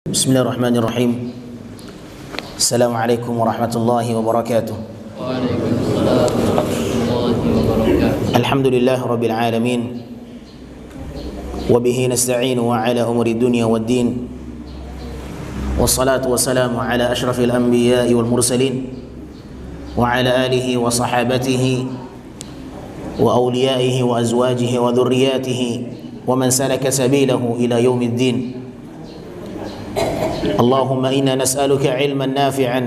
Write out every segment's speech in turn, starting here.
Bismillahirrahmanirrahim. Assalamualaikum warahmatullahi wabarakatuh. Waalaikumsalam warahmatullahi wabarakatuh. Alhamdulillah rabbil alamin. Wa bihi nasta'inu wa ala umuri dunya waddin. Wassalatu wassalamu ala ashrafil anbiya'i wal mursalin wa ala alihi wa sahabatihi wa awliya'ihi wa azwajihi wa dhurriyyatihi wa man salaka sabilahu ila yaumiddin. اللهم إنا نسألك علما نافعا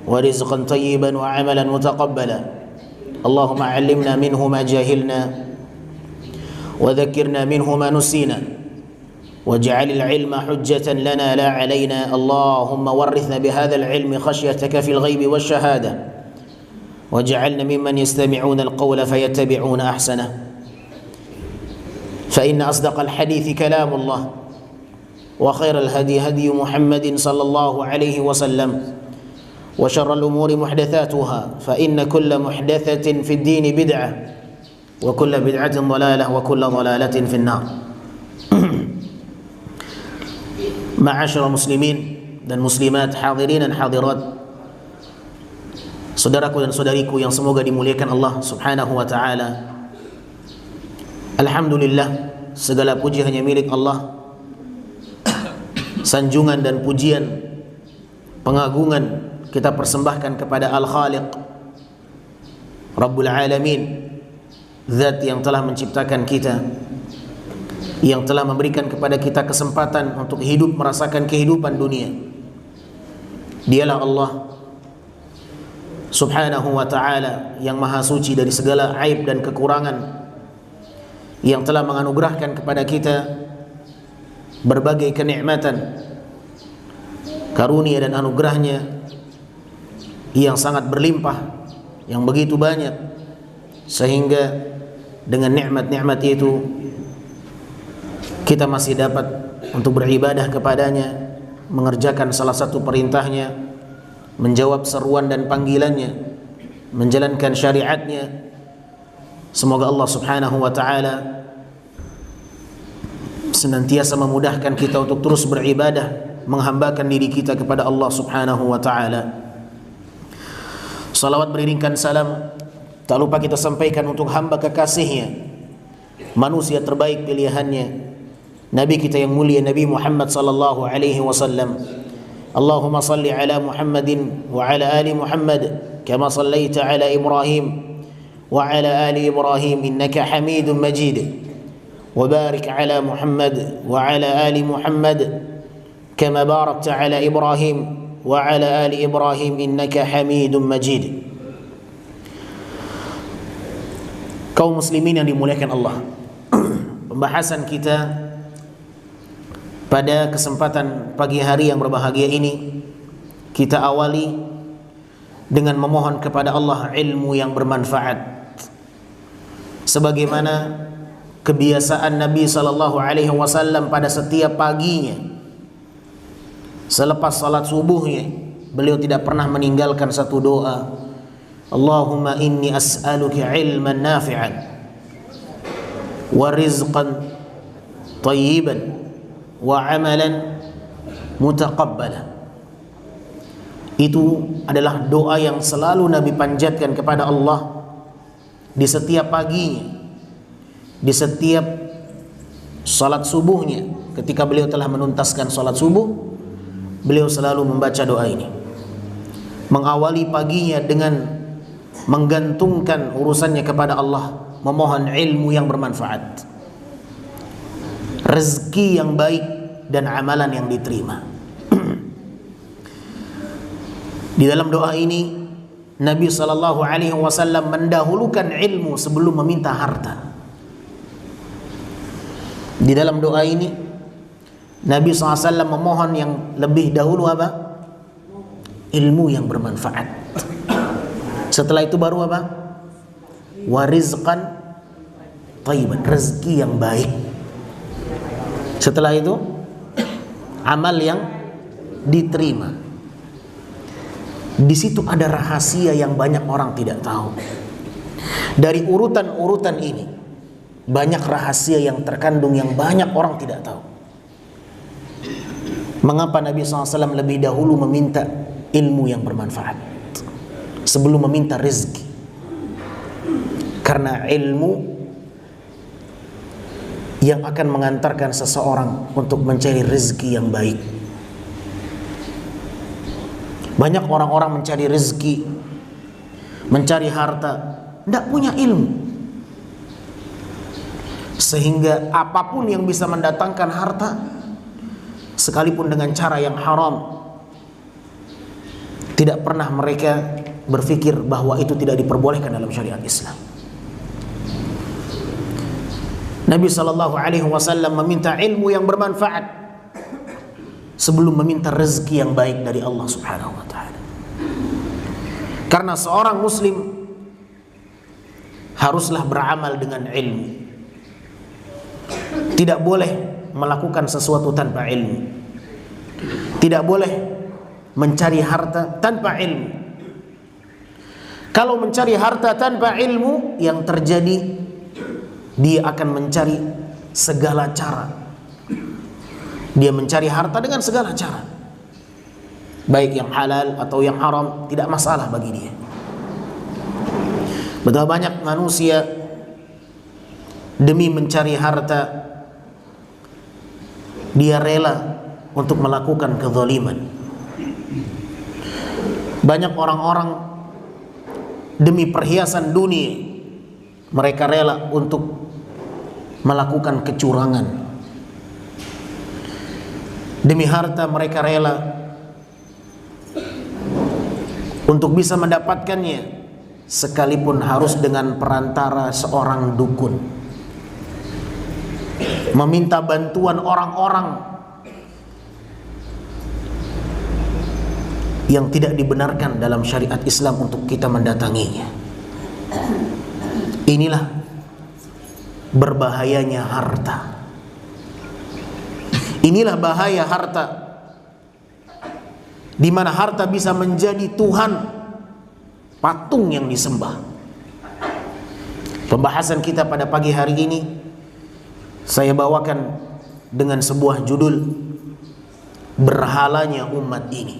ورزقا طيبا وعملا متقبلا اللهم علمنا منه ما جهلنا وذكرنا منه ما نسينا واجعل العلم حجة لنا لا علينا اللهم ورثنا بهذا العلم خشيتك في الغيب والشهادة واجعلنا ممن يستمعون القول فيتبعون أحسنه فإن أصدق الحديث كلام الله وخير الهدي هدي محمد صلى الله عليه وسلم وشر الأمور محدثاتها فإن كل محدثة في الدين بدعة وكل بدعة ضلالة وكل ضلالة في النار. Ma'asyara muslimin dan muslimat, hadirin dan hadirat, saudaraku dan saudariku yang semoga dimuliakan Allah Subhanahu wa taala. Alhamdulillah, segala puji hanya milik Allah. Sanjungan dan pujian, pengagungan kita persembahkan kepada Al-Khaliq Rabbul Alamin, Zat yang telah menciptakan kita, yang telah memberikan kepada kita kesempatan untuk hidup merasakan kehidupan dunia. Dialah Allah Subhanahu wa ta'ala yang maha suci dari segala aib dan kekurangan, yang telah menganugerahkan kepada kita berbagai kenikmatan, karunia dan anugerahnya yang sangat berlimpah, yang begitu banyak, sehingga dengan nikmat-nikmat itu kita masih dapat untuk beribadah kepadanya, mengerjakan salah satu perintahnya, menjawab seruan dan panggilannya, menjalankan syariatnya. Semoga Allah Subhanahu wa ta'ala senantiasa memudahkan kita untuk terus beribadah, menghambakan diri kita kepada Allah Subhanahu wa ta'ala. Salawat beriringkan salam tak lupa kita sampaikan untuk hamba kekasihnya, manusia terbaik pilihannya, Nabi kita yang mulia Nabi Muhammad sallallahu alaihi wasallam. Allahumma salli ala Muhammadin wa ala ali Muhammad kama sallaita ala Ibrahim wa ala ali Ibrahim innaka Hamidum Majid. وبارك على محمد وعلى آل محمد كما باركت على إبراهيم وعلى آل إبراهيم إنك حميد مجيد. Kaum muslimin yang dimuliakan Allah, pembahasan kita pada kesempatan pagi hari yang berbahagia ini kita awali dengan memohon kepada Allah ilmu yang bermanfaat, sebagaimana kebiasaan Nabi SAW pada setiap paginya selepas salat subuhnya, beliau tidak pernah meninggalkan satu doa. Allahumma inni as'aluka ilman nafi'an wa rizqan tayyiban wa amalan mutaqabbala. Itu adalah doa yang selalu Nabi panjatkan kepada Allah di setiap paginya, di setiap salat subuhnya. Ketika beliau telah menuntaskan salat subuh, beliau selalu membaca doa ini, mengawali paginya dengan menggantungkan urusannya kepada Allah, memohon ilmu yang bermanfaat, rezeki yang baik dan amalan yang diterima. Di dalam doa ini Nabi SAW mendahulukan ilmu sebelum meminta harta. Di dalam doa ini Nabi SAW memohon yang lebih dahulu apa? Ilmu yang bermanfaat. Setelah itu baru apa? Warizqan thayyiban, rezeki yang baik. Setelah itu amal yang diterima. Di situ ada rahasia yang banyak orang tidak tahu. Dari urutan-urutan ini banyak rahasia yang terkandung yang banyak orang tidak tahu. Mengapa Nabi SAW lebih dahulu meminta ilmu yang bermanfaat sebelum meminta rezeki? Karena ilmu yang akan mengantarkan seseorang untuk mencari rezeki yang baik. Banyak orang-orang mencari rezeki, mencari harta, tidak punya ilmu, sehingga apapun yang bisa mendatangkan harta, sekalipun dengan cara yang haram, tidak pernah mereka berpikir bahwa itu tidak diperbolehkan dalam syariat Islam. Nabi SAW meminta ilmu yang bermanfaat sebelum meminta rezeki yang baik dari Allah Subhanahu wa ta'ala. Karena seorang muslim haruslah beramal dengan ilmu. Tidak boleh melakukan sesuatu tanpa ilmu. Tidak boleh mencari harta tanpa ilmu. Kalau mencari harta tanpa ilmu, yang terjadi dia akan mencari segala cara. Dia mencari harta dengan segala cara, baik yang halal atau yang haram, tidak masalah bagi dia. Betapa banyak manusia demi mencari harta dia rela untuk melakukan kezaliman. Banyak orang-orang demi perhiasan dunia mereka rela untuk melakukan kecurangan. Demi harta mereka rela untuk bisa mendapatkannya, sekalipun harus dengan perantara seorang dukun, meminta bantuan orang-orang yang tidak dibenarkan dalam syariat Islam untuk kita mendatanginya. Inilah berbahayanya harta. Inilah bahaya harta, di mana harta bisa menjadi Tuhan, patung yang disembah. Pembahasan kita pada pagi hari ini saya bawakan dengan sebuah judul, berhalanya umat ini.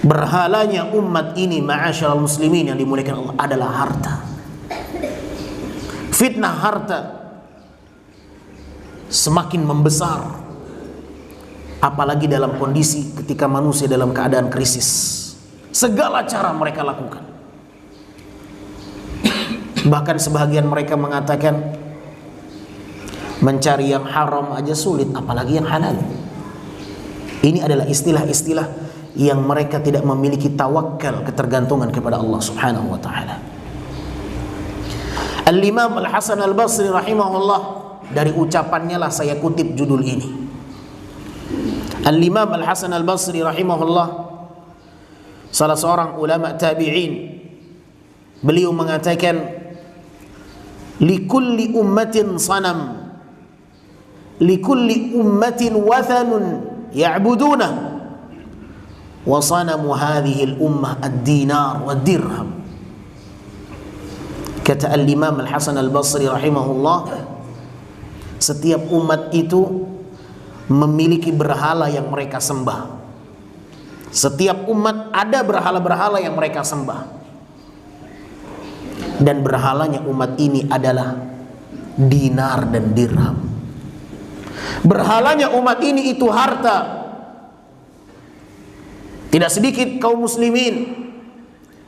Berhalanya umat ini, ma'asyiral muslimin yang dimuliakan Allah, adalah harta. Fitnah harta semakin membesar, apalagi dalam kondisi ketika manusia dalam keadaan krisis. Segala cara mereka lakukan. Bahkan sebagian mereka mengatakan mencari yang haram aja sulit, apalagi yang halal. Ini adalah istilah-istilah yang mereka tidak memiliki tawakal, ketergantungan kepada Allah Subhanahu wa ta'ala. Al-Imam Al-Hasan Al-Basri rahimahullah, dari ucapannya lah saya kutip judul ini. Al-Imam Al-Hasan Al-Basri rahimahullah, salah seorang ulama tabi'in, beliau mengatakan, likulli ummatin sanam, likulli ummatin wathanun ya'budunah, wa sanamu hadhihi al-ummah ad-dinar wa dirham. Kata Al-Imam Al-Hasan Al-Basri rahimahullah, setiap umat itu memiliki berhala yang mereka sembah. Setiap umat ada berhala-berhala yang mereka sembah. Dan berhalanya umat ini adalah dinar dan dirham. Berhalanya umat ini itu harta. Tidak sedikit kaum muslimin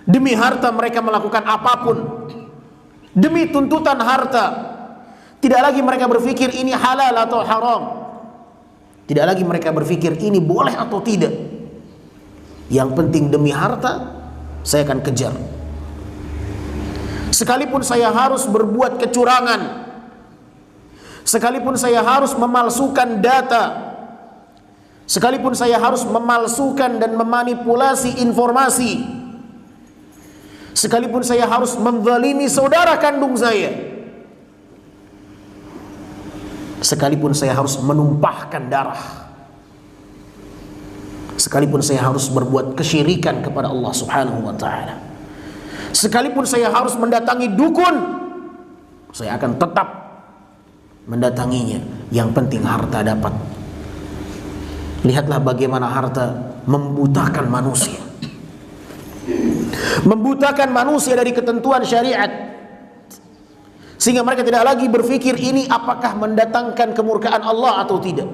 demi harta mereka melakukan apapun. Demi tuntutan harta, tidak lagi mereka berpikir ini halal atau haram. Tidak lagi mereka berpikir ini boleh atau tidak. Yang penting demi harta, saya akan kejar. Sekalipun saya harus berbuat kecurangan, sekalipun saya harus memalsukan data, sekalipun saya harus memalsukan dan memanipulasi informasi, sekalipun saya harus menzalimi saudara kandung saya, sekalipun saya harus menumpahkan darah, sekalipun saya harus berbuat kesyirikan kepada Allah Subhanahu wa ta'ala, sekalipun saya harus mendatangi dukun, saya akan tetap mendatanginya. Yang penting harta dapat. Lihatlah bagaimana harta membutakan manusia. Membutakan manusia dari ketentuan syariat, sehingga mereka tidak lagi berpikir ini apakah mendatangkan kemurkaan Allah atau tidak.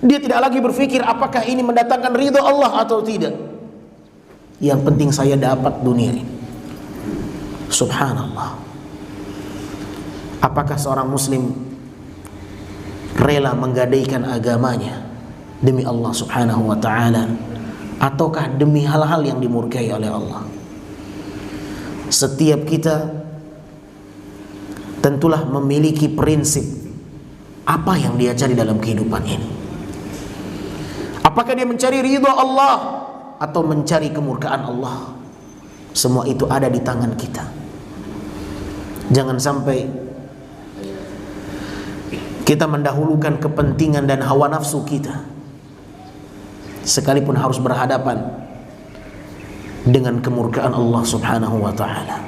Dia tidak lagi berpikir apakah ini mendatangkan ridha Allah atau tidak. Yang penting saya dapat dunia ini. Subhanallah. Apakah seorang muslim rela menggadaikan agamanya demi Allah Subhanahu wa ta'ala, ataukah demi hal-hal yang dimurkai oleh Allah? Setiap kita tentulah memiliki prinsip apa yang dia cari dalam kehidupan ini. Apakah dia mencari ridha Allah atau mencari kemurkaan Allah? Semua itu ada di tangan kita. Jangan sampai kita mendahulukan kepentingan dan hawa nafsu kita, sekalipun harus berhadapan dengan kemurkaan Allah Subhanahu wa ta'ala.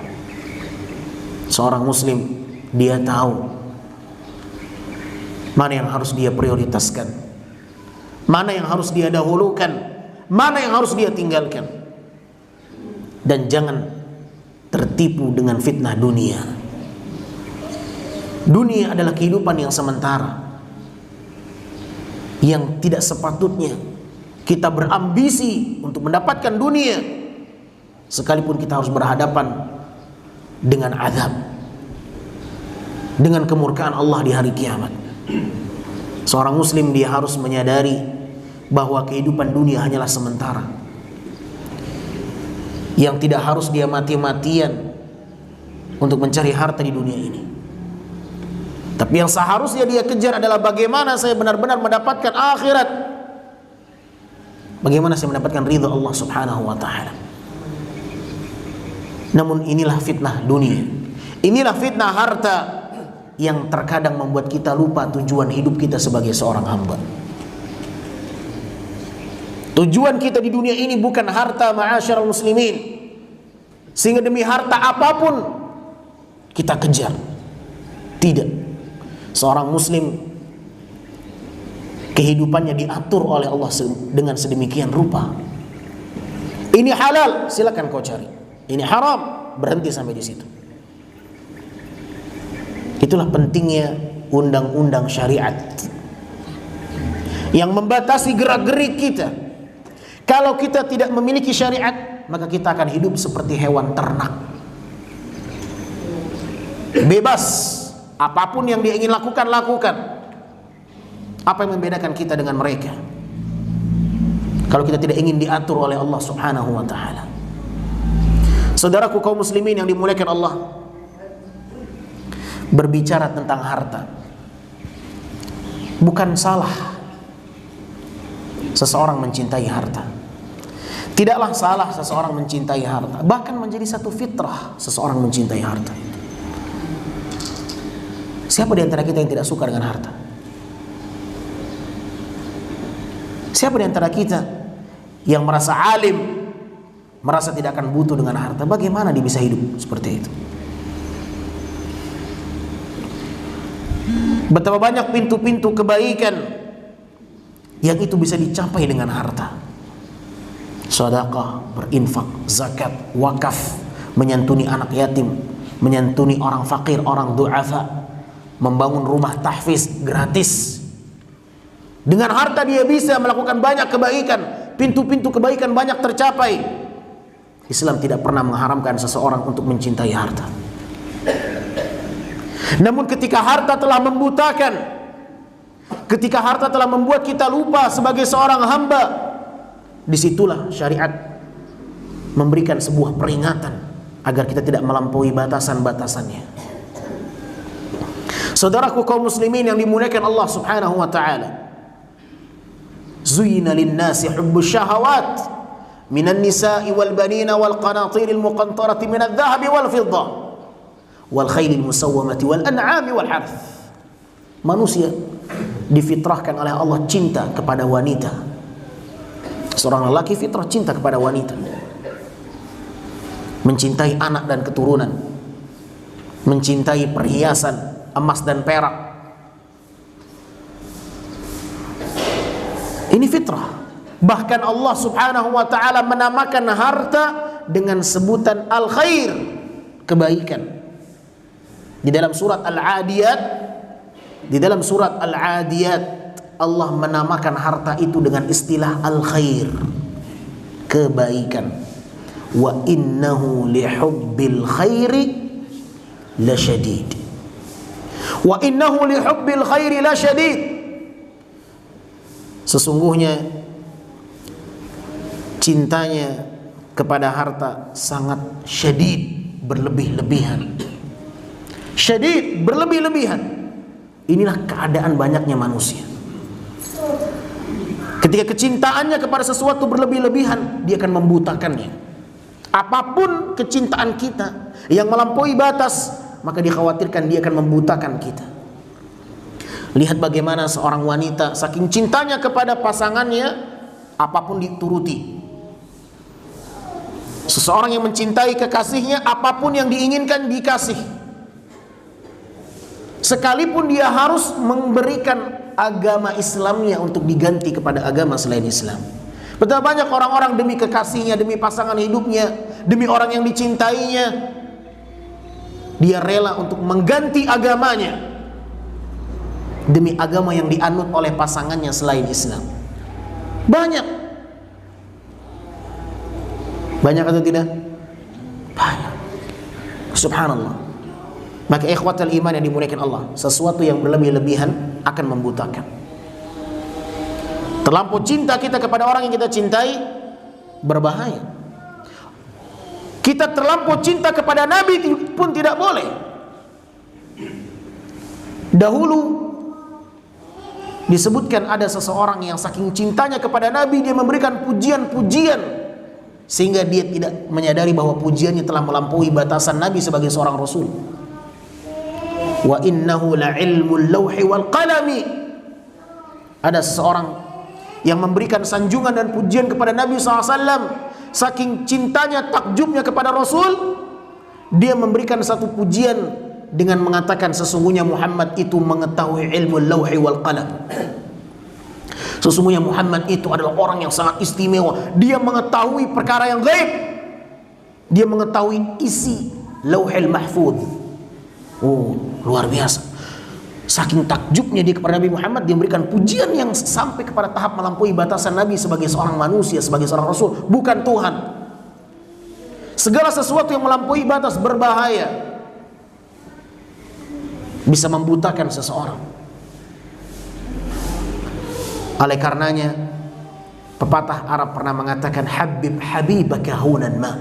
Seorang muslim, dia tahu mana yang harus dia prioritaskan, mana yang harus dia dahulukan, mana yang harus dia tinggalkan. Dan jangan tertipu dengan fitnah dunia. Dunia adalah kehidupan yang sementara, yang tidak sepatutnya kita berambisi untuk mendapatkan dunia, sekalipun kita harus berhadapan dengan azab, dengan kemurkaan Allah di hari kiamat. Seorang muslim dia harus menyadari bahwa kehidupan dunia hanyalah sementara, yang tidak harus dia mati-matian untuk mencari harta di dunia ini. Tapi yang seharusnya dia kejar adalah bagaimana saya benar-benar mendapatkan akhirat, bagaimana saya mendapatkan ridha Allah Subhanahu wa ta'ala. Namun inilah fitnah dunia, inilah fitnah harta yang terkadang membuat kita lupa tujuan hidup kita sebagai seorang hamba. Tujuan kita di dunia ini bukan harta, ma'asyiral muslimin, sehingga demi harta apapun kita kejar. Tidak. Seorang muslim kehidupannya diatur oleh Allah dengan sedemikian rupa. Ini halal, silakan kau cari. Ini haram, berhenti sampai di situ. Itulah pentingnya undang-undang syariat yang membatasi gerak-gerik kita. Kalau kita tidak memiliki syariat, maka kita akan hidup seperti hewan ternak, bebas, apapun yang dia ingin lakukan, lakukan. Apa yang membedakan kita dengan mereka? Kalau kita tidak ingin diatur oleh Allah Subhanahu wa ta'ala. Saudaraku kaum muslimin yang dimuliakan Allah, berbicara tentang harta, bukan salah seseorang mencintai harta. Tidaklah salah seseorang mencintai harta, bahkan menjadi satu fitrah seseorang mencintai harta. Siapa di antara kita yang tidak suka dengan harta? Siapa di antara kita yang merasa alim, merasa tidak akan butuh dengan harta? Bagaimana dia bisa hidup seperti itu? Betapa banyak pintu-pintu kebaikan yang itu bisa dicapai dengan harta. Sedekah, berinfak, zakat, wakaf, menyantuni anak yatim, menyantuni orang fakir, orang du'afa, membangun rumah tahfiz gratis. Dengan harta dia bisa melakukan banyak kebaikan, pintu-pintu kebaikan banyak tercapai. Islam tidak pernah mengharamkan seseorang untuk mencintai harta. Namun ketika harta telah membutakan, ketika harta telah membuat kita lupa sebagai seorang hamba, disitulah syariat memberikan sebuah peringatan agar kita tidak melampaui batasan-batasannya. Saudaraku kaum muslimin yang dimuliakan Allah Subhanahu wa ta'ala, zuyyina lin-nasi hubbus syahawat minan nisa'i wal banina wal qanatiril muqantarati minadh dhahabi wal fiddah wal khailil musawwamati wal an'ami wal harth. Manusia difitrahkan oleh Allah cinta kepada wanita. Seorang lelaki fitrah cinta kepada wanita, mencintai anak dan keturunan, mencintai perhiasan emas dan perak. Ini fitrah. Bahkan Allah Subhanahu wa taala menamakan harta dengan sebutan al-khair, kebaikan. Di dalam surat Al-Adiyat, Allah menamakan harta itu dengan istilah al-khair, kebaikan. Wa innahu lihubbil khairi lasyadid. Wa innahu lihubbil khairi lasyadid. Sesungguhnya cintanya kepada harta sangat syadid, berlebih-lebihan. Syadid, berlebih-lebihan. Inilah keadaan banyaknya manusia. Ketika kecintaannya kepada sesuatu berlebih-lebihan, dia akan membutakannya. Apapun kecintaan kita yang melampaui batas, maka dikhawatirkan dia akan membutakan kita. Lihat bagaimana seorang wanita saking cintanya kepada pasangannya, apapun dituruti. Seseorang yang mencintai kekasihnya, apapun yang diinginkan dikasih. Sekalipun dia harus memberikan agama Islamnya untuk diganti kepada agama selain Islam. Betapa banyak orang-orang demi kekasihnya, demi pasangan hidupnya, demi orang yang dicintainya, dia rela untuk mengganti agamanya demi agama yang dianut oleh pasangannya selain Islam. Banyak. Banyak atau tidak? Banyak. Subhanallah. Maka ikhwatal iman yang dimuliakan Allah, sesuatu yang berlebih-lebihan akan membutakan. Terlampau cinta kita kepada orang yang kita cintai berbahaya. Kita terlampau cinta kepada Nabi pun tidak boleh. Dahulu disebutkan ada seseorang yang saking cintanya kepada Nabi, dia memberikan pujian-pujian sehingga dia tidak menyadari bahwa pujiannya telah melampaui batasan Nabi sebagai seorang Rasul. Wa innahu la ilmul lawhi wal qalami. Ada seseorang yang memberikan sanjungan dan pujian kepada Nabi SAW. Saking cintanya, takjubnya kepada Rasul, dia memberikan satu pujian dengan mengatakan sesungguhnya Muhammad itu mengetahui ilmu lawhi wal qalam. Sesungguhnya Muhammad itu adalah orang yang sangat istimewa. Dia mengetahui perkara yang gaib. Dia mengetahui isi lauhil mahfuz. Oh, luar biasa. Saking takjubnya dia kepada Nabi Muhammad, dia memberikan pujian yang sampai kepada tahap melampaui batasan Nabi sebagai seorang manusia, sebagai seorang Rasul, bukan Tuhan. Segala sesuatu yang melampaui batas berbahaya, bisa membutakan seseorang. Oleh karenanya pepatah Arab pernah mengatakan, habib habibaka hunan ma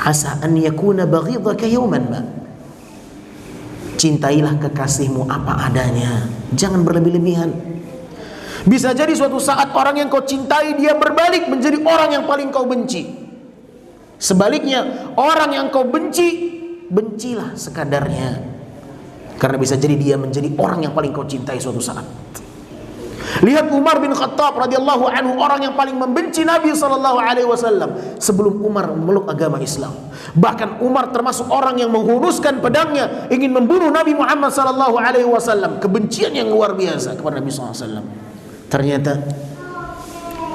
asa an yakuna baghidaka yawman ma. Cintailah kekasihmu apa adanya, jangan berlebih-lebihan. Bisa jadi suatu saat orang yang kau cintai dia berbalik menjadi orang yang paling kau benci. Sebaliknya, orang yang kau benci, bencilah sekadarnya, karena bisa jadi dia menjadi orang yang paling kau cintai suatu saat. Lihat Umar bin Khattab radhiyallahu anhu, orang yang paling membenci Nabi SAW sebelum Umar memeluk agama Islam. Bahkan Umar termasuk orang yang menghunuskan pedangnya ingin membunuh Nabi Muhammad SAW. Kebencian yang luar biasa kepada Nabi SAW. Ternyata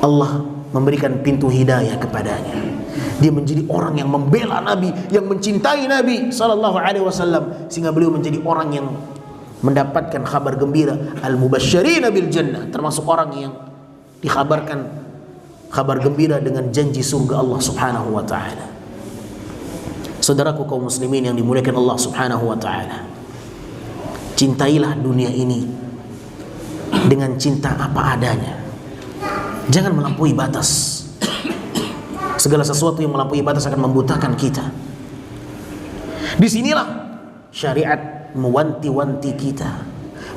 Allah memberikan pintu hidayah kepadanya. Dia menjadi orang yang membela Nabi, yang mencintai Nabi SAW, sehingga beliau menjadi orang yang mendapatkan kabar gembira, al-mubasysyirina bil jannah, termasuk orang yang dikabarkan kabar gembira dengan janji surga Allah Subhanahu wa taala. Saudaraku kaum muslimin yang dimuliakan Allah Subhanahu wa taala, cintailah dunia ini dengan cinta apa adanya. Jangan melampaui batas. Segala sesuatu yang melampaui batas akan membutakan kita. Disinilah syariat mewanti-wanti kita,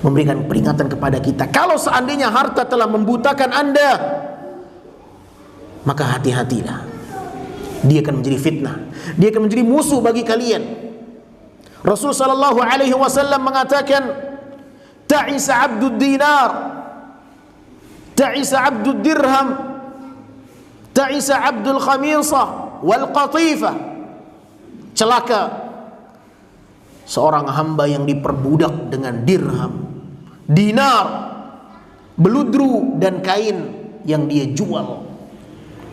memberikan peringatan kepada kita. Kalau seandainya harta telah membutakan Anda, maka hati-hatilah. Dia akan menjadi fitnah, dia akan menjadi musuh bagi kalian. Rasul sallallahu alaihi wasallam mengatakan, ta'isa 'abdud dinar, ta'isa 'abdud dirham, ta'isa 'abdul khamisah wal qatifah. Celaka seorang hamba yang diperbudak dengan dirham, dinar, beludru dan kain yang dia jual,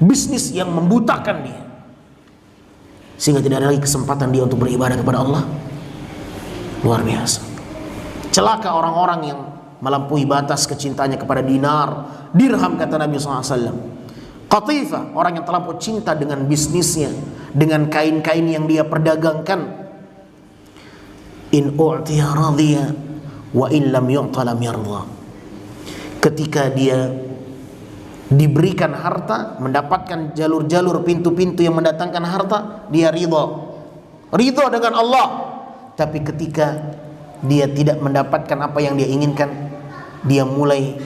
bisnis yang membutakan dia, sehingga tidak ada lagi kesempatan dia untuk beribadah kepada Allah. Luar biasa. Celaka orang-orang yang melampaui batas kecintaannya kepada dinar, dirham, kata Nabi SAW. Qatifah, orang yang terlampau cinta dengan bisnisnya, dengan kain-kain yang dia perdagangkan. In u'tiya radhiya wa in lam yu'ta lam yarda. Ketika dia diberikan harta, mendapatkan jalur-jalur, pintu-pintu yang mendatangkan harta, dia ridho dengan Allah. Tapi ketika dia tidak mendapatkan apa yang dia inginkan, dia mulai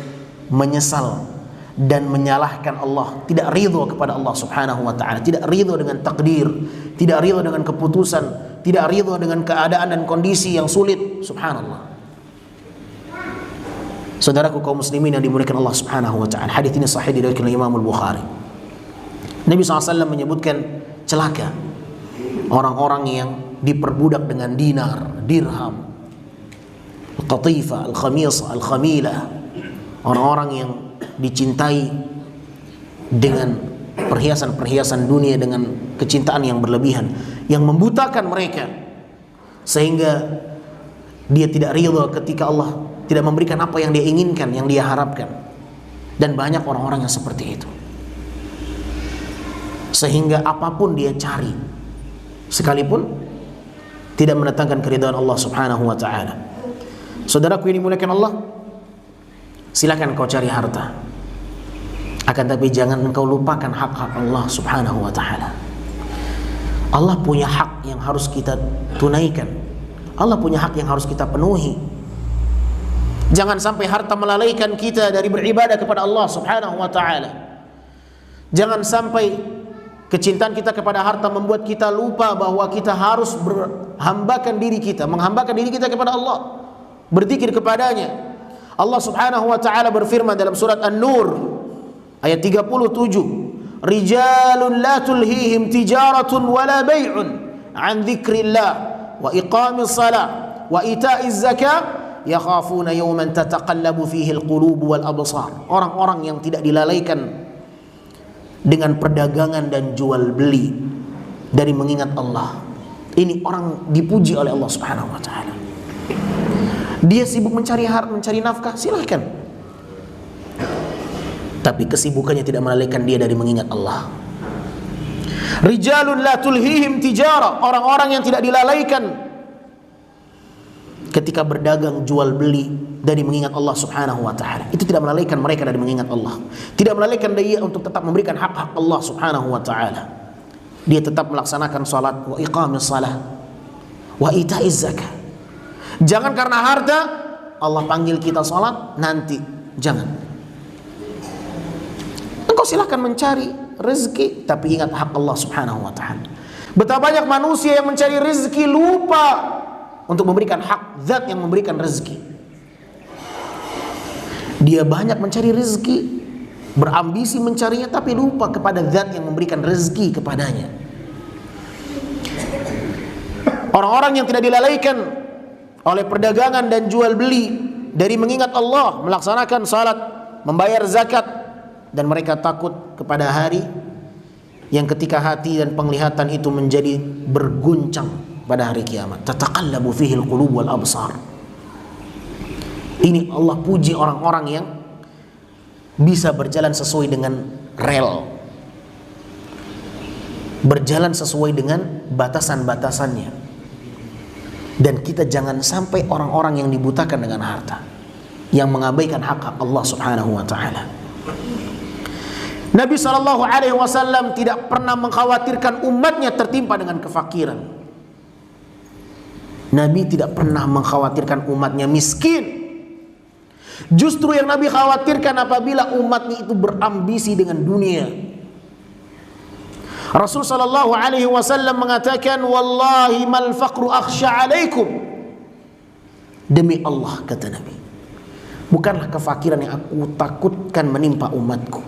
menyesal dan menyalahkan Allah, tidak ridho kepada Allah Subhanahu wa ta'ala, tidak ridho dengan takdir, tidak ridho dengan keputusan, tidak ridho dengan keadaan dan kondisi yang sulit. Subhanallah. Saudaraku kaum muslimin yang dimuliakan Allah Subhanahu wa ta'ala, hadis ini sahih diriwayatkan oleh Imam Al-Bukhari. Nabi SAW menyebutkan celaka orang-orang yang diperbudak dengan dinar, dirham, al-qatifa, al-khamisa, al-khamilah, orang-orang yang dicintai dengan perhiasan-perhiasan dunia, dengan kecintaan yang berlebihan, yang membutakan mereka sehingga dia tidak ridha ketika Allah tidak memberikan apa yang dia inginkan, yang dia harapkan. Dan banyak orang-orang yang seperti itu, sehingga apapun dia cari, sekalipun tidak mendatangkan keridhaan Allah Subhanahu wa ta'ala. Saudaraku yang dimuliakan Allah, silakan kau cari harta, akan tapi jangan engkau lupakan hak-hak Allah Subhanahu wa ta'ala. Allah punya hak yang harus kita tunaikan, Allah punya hak yang harus kita penuhi. Jangan sampai harta melalaikan kita dari beribadah kepada Allah Subhanahu wa ta'ala. Jangan sampai kecintaan kita kepada harta membuat kita lupa bahwa kita harus menghambakan diri kita kepada Allah, berzikir kepadanya. Allah Subhanahu wa ta'ala berfirman dalam surat An-Nur ayat 37, rijalun la tulhihim tijaratun wala bay'un an dzikrillah wa iqamis salah wa ita'iz zakah yakhafuna yawman tataqallabu fihi alqulub wal absar. Orang-orang yang tidak dilalaikan dengan perdagangan dan jual beli dari mengingat Allah, ini orang dipuji oleh Allah Subhanahu wa ta'ala. Dia sibuk mencari harta, mencari nafkah, silahkan, tapi kesibukannya tidak melalaikan dia dari mengingat Allah. Rijalun la tulhihim tijarah, orang-orang yang tidak dilalaikan ketika berdagang jual beli dari mengingat Allah Subhanahu wa ta'ala. Itu tidak melalaikan mereka dari mengingat Allah, tidak melalaikan dia untuk tetap memberikan hak-hak Allah Subhanahu wa ta'ala. Dia tetap melaksanakan salat, wa iqamis salah, wa ita'iz zakah. Jangan karena harta Allah panggil kita salat nanti, jangan. Engkau silahkan mencari rezeki, tapi ingat hak Allah Subhanahu wa ta'ala. Betapa banyak manusia yang mencari rezeki lupa untuk memberikan hak zat yang memberikan rezeki. Dia banyak mencari rezeki, berambisi mencarinya, tapi lupa kepada zat yang memberikan rezeki kepadanya. Orang-orang yang tidak dilalaikan oleh perdagangan dan jual beli dari mengingat Allah, melaksanakan salat, membayar zakat, dan mereka takut kepada hari yang ketika hati dan penglihatan itu menjadi berguncang pada hari kiamat. Tataqallabu fihi alqulub wal absar. Ini Allah puji orang-orang yang bisa berjalan sesuai dengan rel, berjalan sesuai dengan batasan-batasannya. Dan kita jangan sampai orang-orang yang dibutakan dengan harta, yang mengabaikan hak Allah Subhanahu wa ta'ala. Nabi SAW tidak pernah mengkhawatirkan umatnya tertimpa dengan kefakiran. Nabi tidak pernah mengkhawatirkan umatnya miskin. Justru yang Nabi khawatirkan apabila umatnya itu berambisi dengan dunia. Rasul sallallahu alaihi wasallam mengatakan, wallahi mal faqru akhsha alaikum. Demi Allah, kata Nabi, bukanlah kefakiran yang aku takutkan menimpa umatku.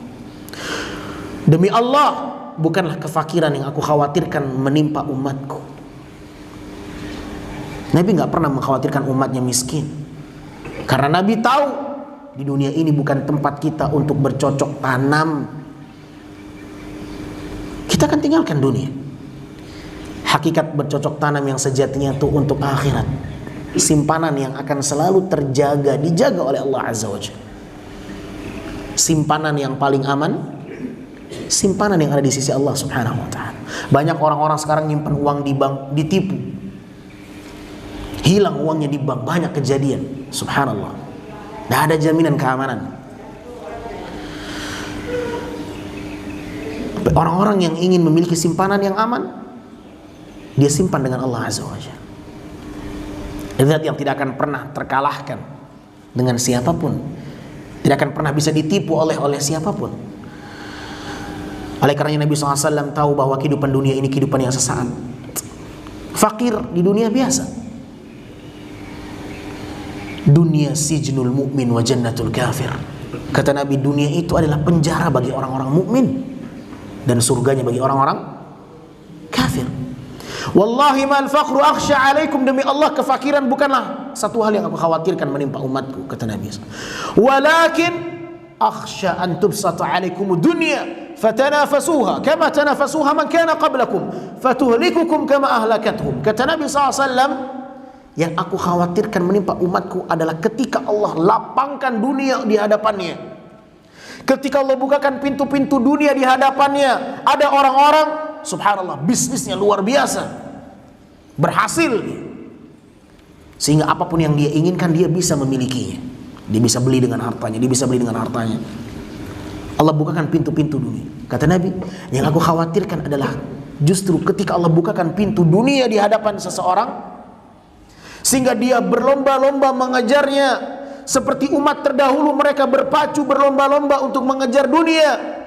Demi Allah, bukanlah kefakiran yang aku khawatirkan menimpa umatku. Nabi nggak pernah mengkhawatirkan umatnya miskin, karena Nabi tahu di dunia ini bukan tempat kita untuk bercocok tanam. Kita akan tinggalkan dunia. Hakikat bercocok tanam yang sejatinya itu untuk akhirat. Simpanan yang akan selalu terjaga, dijaga oleh Allah Azza wa Jalla. Simpanan yang paling aman, simpanan yang ada di sisi Allah Subhanahu wa ta'ala. Banyak orang-orang sekarang nyimpan uang di bank, ditipu. Hilang uangnya di bank, banyak kejadian. Subhanallah. Tidak ada jaminan keamanan. Orang-orang yang ingin memiliki simpanan yang aman, dia simpan dengan Allah Azza wa Jalla. Zat yang tidak akan pernah terkalahkan dengan siapapun, tidak akan pernah bisa ditipu oleh siapapun. Oleh karenanya Nabi SAW tahu bahwa kehidupan dunia ini kehidupan yang sesaat. Fakir di dunia biasa. Dunia sijnul mu'min wa jannatul kafir. Kata Nabi, dunia itu adalah penjara bagi orang-orang mukmin dan surganya bagi orang-orang kafir. Wallahi mal faqru akhsha alaikum, demi Allah kefakiran bukanlah satu hal yang aku khawatirkan menimpa umatku, kata Nabi. Walakin akhsha an tubsata alaikum dunya fatanafasuha kama tanafasuha man kana qablakum fatuhlikukum kama ahlakathum. Kata Nabi SAW, yang aku khawatirkan menimpa umatku adalah ketika Allah lapangkan dunia di hadapannya, ketika Allah bukakan pintu-pintu dunia di hadapannya, ada orang-orang subhanallah bisnisnya luar biasa, berhasil, sehingga apapun yang dia inginkan dia bisa memilikinya. Dia bisa beli dengan hartanya, dia bisa beli dengan hartanya. Allah bukakan pintu-pintu dunia. Kata Nabi, yang aku khawatirkan adalah justru ketika Allah bukakan pintu dunia di hadapan seseorang, sehingga dia berlomba-lomba mengejarnya, seperti umat terdahulu mereka berpacu berlomba-lomba untuk mengejar dunia,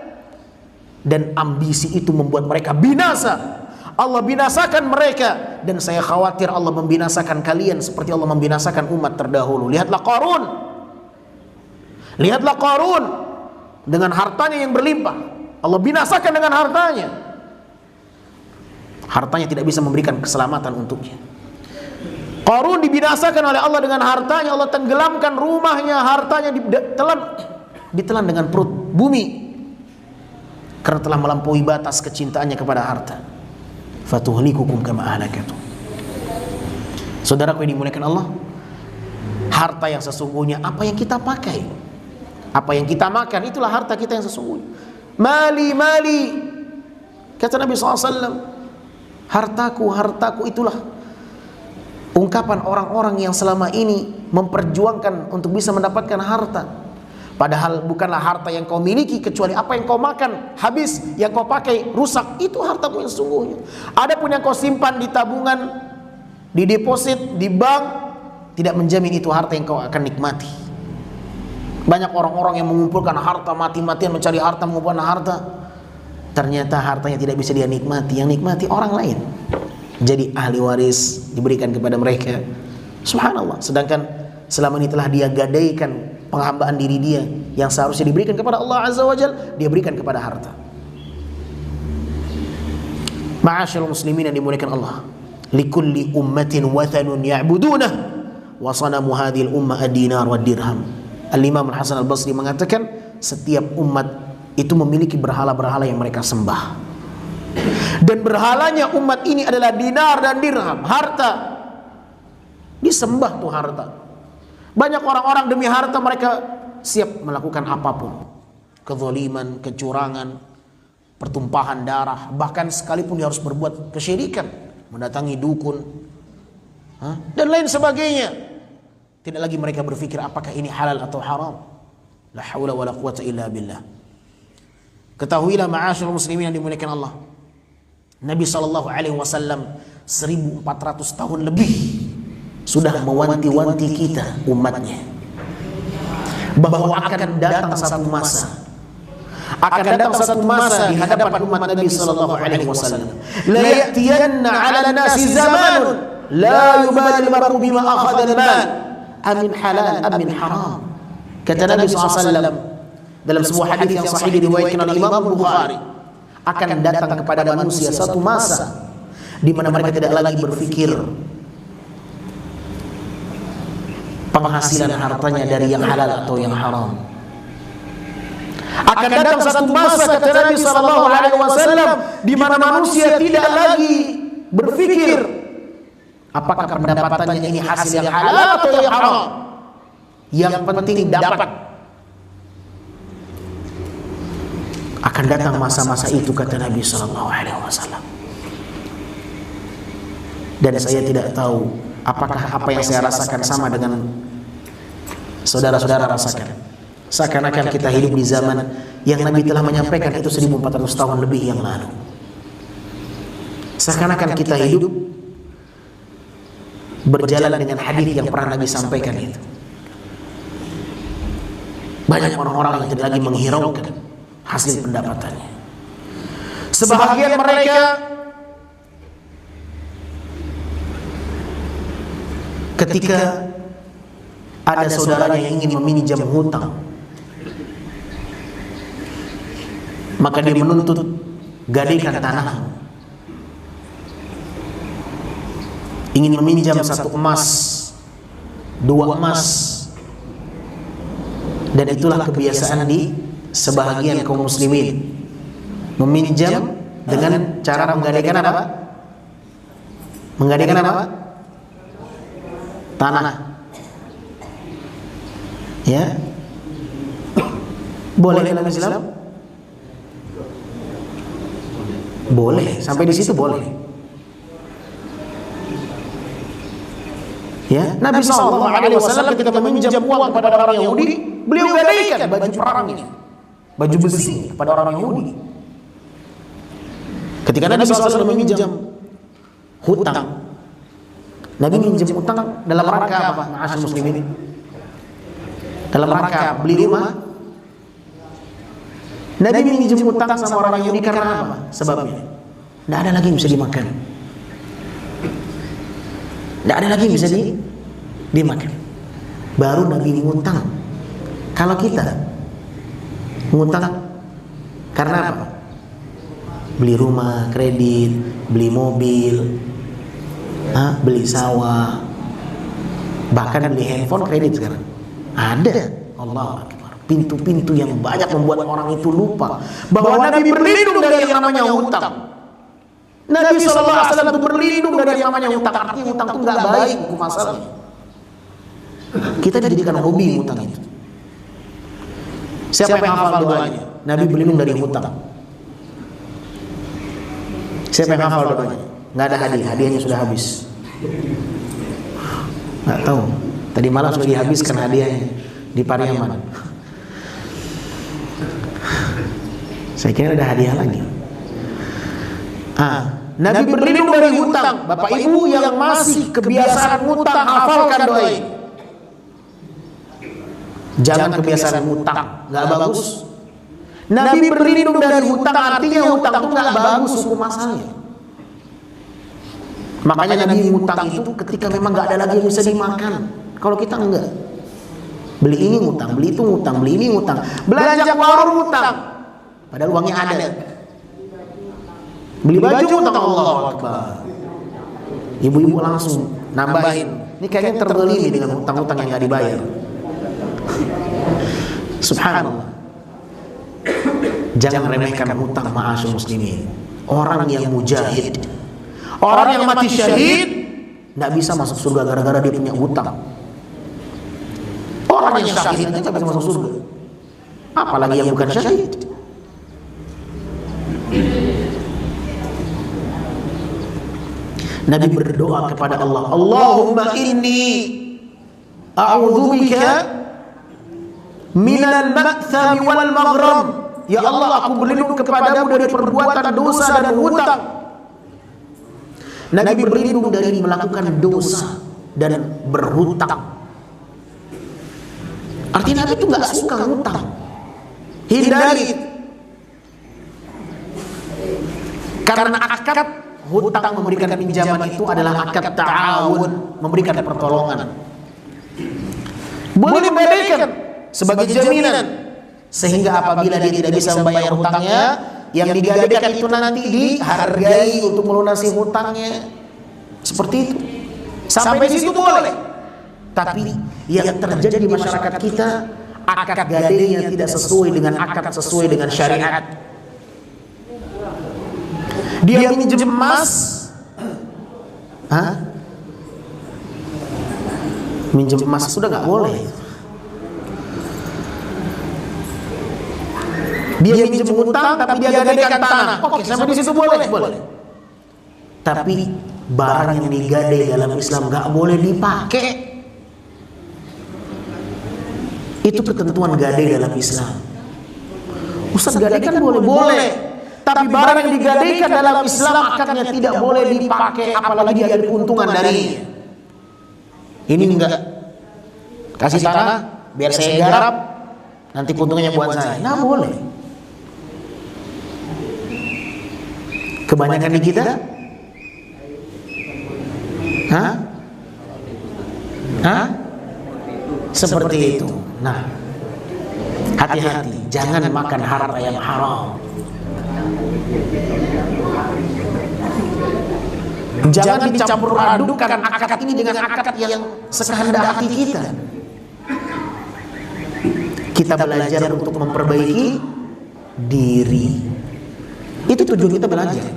dan ambisi itu membuat mereka binasa. Allah binasakan mereka, dan saya khawatir Allah membinasakan kalian seperti Allah membinasakan umat terdahulu. Lihatlah Qarun. Lihatlah Qarun dengan hartanya yang berlimpah. Allah binasakan dengan hartanya. Hartanya tidak bisa memberikan keselamatan untuknya. Qarun dibinasakan oleh Allah dengan hartanya. Allah tenggelamkan rumahnya, hartanya ditelan dengan perut bumi, karena telah melampaui batas kecintaannya kepada harta. Fatuhlikukum kama ahlakatum. Saudaraku yang dimuliakan Allah, harta yang sesungguhnya apa yang kita pakai, apa yang kita makan, itulah harta kita yang sesungguhnya. Mali, mali, kata Nabi SAW, hartaku, hartaku, itulah ungkapan orang-orang yang selama ini memperjuangkan untuk bisa mendapatkan harta. Padahal bukanlah harta yang kau miliki, kecuali apa yang kau makan habis, yang kau pakai rusak, itu hartamu yang sesungguhnya. Adapun yang kau simpan di tabungan, di deposit, di bank, tidak menjamin itu harta yang kau akan nikmati. Banyak orang-orang yang mengumpulkan harta, mati-matian mencari harta, mengumpulkan harta, ternyata hartanya tidak bisa dia nikmati, yang nikmati orang lain. Jadi ahli waris diberikan kepada mereka. Subhanallah. Sedangkan selama ini telah dia gadaikan penghambaan diri dia yang seharusnya diberikan kepada Allah Azza wa Jalla, dia berikan kepada harta. Ma'asyiral muslimin yang dimuliakan Allah, likulli ummatin wathanun ya'budunah wa sanamu hadhil ummah ad-dinar wad dirham. Al-Imam Al-Hasan Al-Basri mengatakan, setiap umat itu memiliki berhala-berhala yang mereka sembah, dan berhalanya umat ini adalah dinar dan dirham, harta. Disembah tuh harta. Banyak orang-orang demi harta mereka siap melakukan apapun. Kezaliman, kecurangan, pertumpahan darah, bahkan sekalipun dia harus berbuat kesyirikan, mendatangi dukun, dan lain sebagainya. Tidak lagi mereka berpikir apakah ini halal atau haram. La haula wala quwata illa billah. Ketahuilah ma'asyiral muslimin yang dimuliakan Allah, Nabi SAW 1400 tahun lebih sudah mewanti-wanti kita umatnya bahwa akan datang satu masa, di hadapan umat Nabi sallallahu alaihi wasallam, la ya'tiyanna 'ala an-nasi zamanun la yubali al-mar'u bima akhadha al-mal amin halal amin haram. Kata Nabi SAW dalam sebuah hadis yang sahih diriwayatkan oleh Imam Bukhari, akan datang kepada manusia satu masa di mana mereka tidak lagi berpikir penghasilan hartanya dari yang halal atau yang haram. Akan datang satu masa, kata Nabi sallallahu alaihi wasallam, di mana manusia tidak lagi berpikir apakah pendapatannya ini hasil yang halal atau yang haram. Yang penting dapat. Akan datang masa-masa itu, kata Nabi sallallahu alaihi wasallam. Dan saya tidak tahu apakah apa yang saya rasakan sama dengan saudara-saudara rasakan. Seakan-akan kita hidup di zaman yang Nabi telah menyampaikan itu 1400 tahun lebih yang lalu. Seakan-akan kita hidup berjalan dengan hadis yang pernah Nabi sampaikan itu. Banyak orang-orang yang tidak lagi menghiraukan hasil pendapatannya. Sebahagian mereka ketika ada saudaranya yang ingin meminjam hutang, maka dia menuntut gadaikan tanah. Ingin meminjam 1 emas, 2 emas. Dan itulah kebiasaan di sebahagian kaum muslimin, meminjam dengan cara menggadaikan apa? Menggadaikan apa? Tanah. Ya. Boleh dalam Islam? Boleh, sampai di situ boleh. Ya, Nabi SAW ketika meminjam uang kepada orang Yahudi, beliau gadaikan baju perangnya, baju besi kepada orang Yahudi. Ketika Nabi SAW meminjam hutang, Nabi minjam hutang dalam rangka apa? Ma'asyiral muslimin, dalam rangka beli rumah. Nabi minjam hutang sama orang Yahudi karena apa? Sebabnya tidak ada lagi yang bisa dimakan. Tidak ada lagi yang bisa dimakan. Baru Nabi ngutang. Kalau kita ngutang karena apa? Beli rumah, kredit, beli mobil, beli sawah, bahkan beli handphone kredit sekarang. Ada. Allah Akbar. Pintu-pintu yang banyak membuat orang itu lupa bahwa Nabi berlindung dari yang namanya hutang. Nabi SAW itu berlindung dari yang namanya hutang. Artinya hutang itu nggak baik hukum asalnya. Kita dijadikan hobi hutang itu. Siapa yang hafal doanya? Nabi berlindung dari hutang. Siapa yang hafal doanya? Nggak ada hadiah, hadiahnya sudah habis. Nggak tahu. Tadi malam sudah dihabiskan hadiahnya di Pariaman. Saya kira ada hadiah lagi. Nabi berlindung dari hutang. Bapak Ibu yang masih kebiasaan hutang, hafalkan doa ini. Jangan kebiasaan hutang, nggak bagus. Nabi berlindung dari hutang, artinya hutang itu nggak bagus hukum asalnya. Makanya Nabi hutang itu ketika memang nggak ada lagi yang bisa dimakan. Kalau kita enggak, beli ini ngutang, beli itu ngutang, beli ini ngutang, belanja ke warung ngutang, padahal uangnya ada. Beli baju ngutang, Allahu Akbar. Ibu-ibu langsung nambahin. Ini kayaknya terzalimi dengan hutang-hutang yang nggak dibayar. Subhanallah. Jangan remehkan hutang, ma'asyiral muslimin. Orang yang mujahid, orang yang mati syahid, nggak bisa masuk surga gara-gara dia punya hutang. Orang yang syahid aja bisa masuk surga, apalagi yang bukan syahid. Nabi berdoa kepada Allah, Allahumma inni a'udzubika minal ma'thami wal maghram. Ya Allah, aku berlindung kepadamu dari perbuatan dosa dan hutang. Nabi berlindung dari melakukan dosa dan berhutang. Artinya Nabi itu nggak suka hutang. Hindari. Karena akad hutang memberikan pinjaman itu adalah akad ta'awun, memberikan pertolongan. Boleh digadaikan sebagai jaminan, sehingga apabila dia tidak bisa membayar hutangnya, yang digadaikan itu nanti dihargai untuk melunasi hutangnya. Seperti itu. Sampai di situ boleh. Tapi yang terjadi di masyarakat kita, akad gadainya tidak sesuai dengan akad, sesuai dengan syariat. Dia minjem emas, minjem emas sudah nggak boleh. Dia minjem utang tapi dia gadaikan tanah. Oke, sampai di situ boleh. Tapi barang yang digadai dalam Islam nggak boleh dipakai. Itu ketentuan gadai dalam Islam. Ustaz, gadaikan boleh. Tapi barang yang digadaikan dalam Islam akadnya tidak boleh dipakai, apalagi ada keuntungan darinya. Ini enggak, kasih tanah biar saya garap, nanti keuntungannya buat saya. Nah, boleh. Kebanyakan di kita, seperti itu. Nah, hati-hati, jangan makan harta yang haram. Jangan dicampur adukan akad ini dengan akad yang sekehendak hati kita. Kita belajar untuk memperbaiki diri. Itu tujuan kita belajar.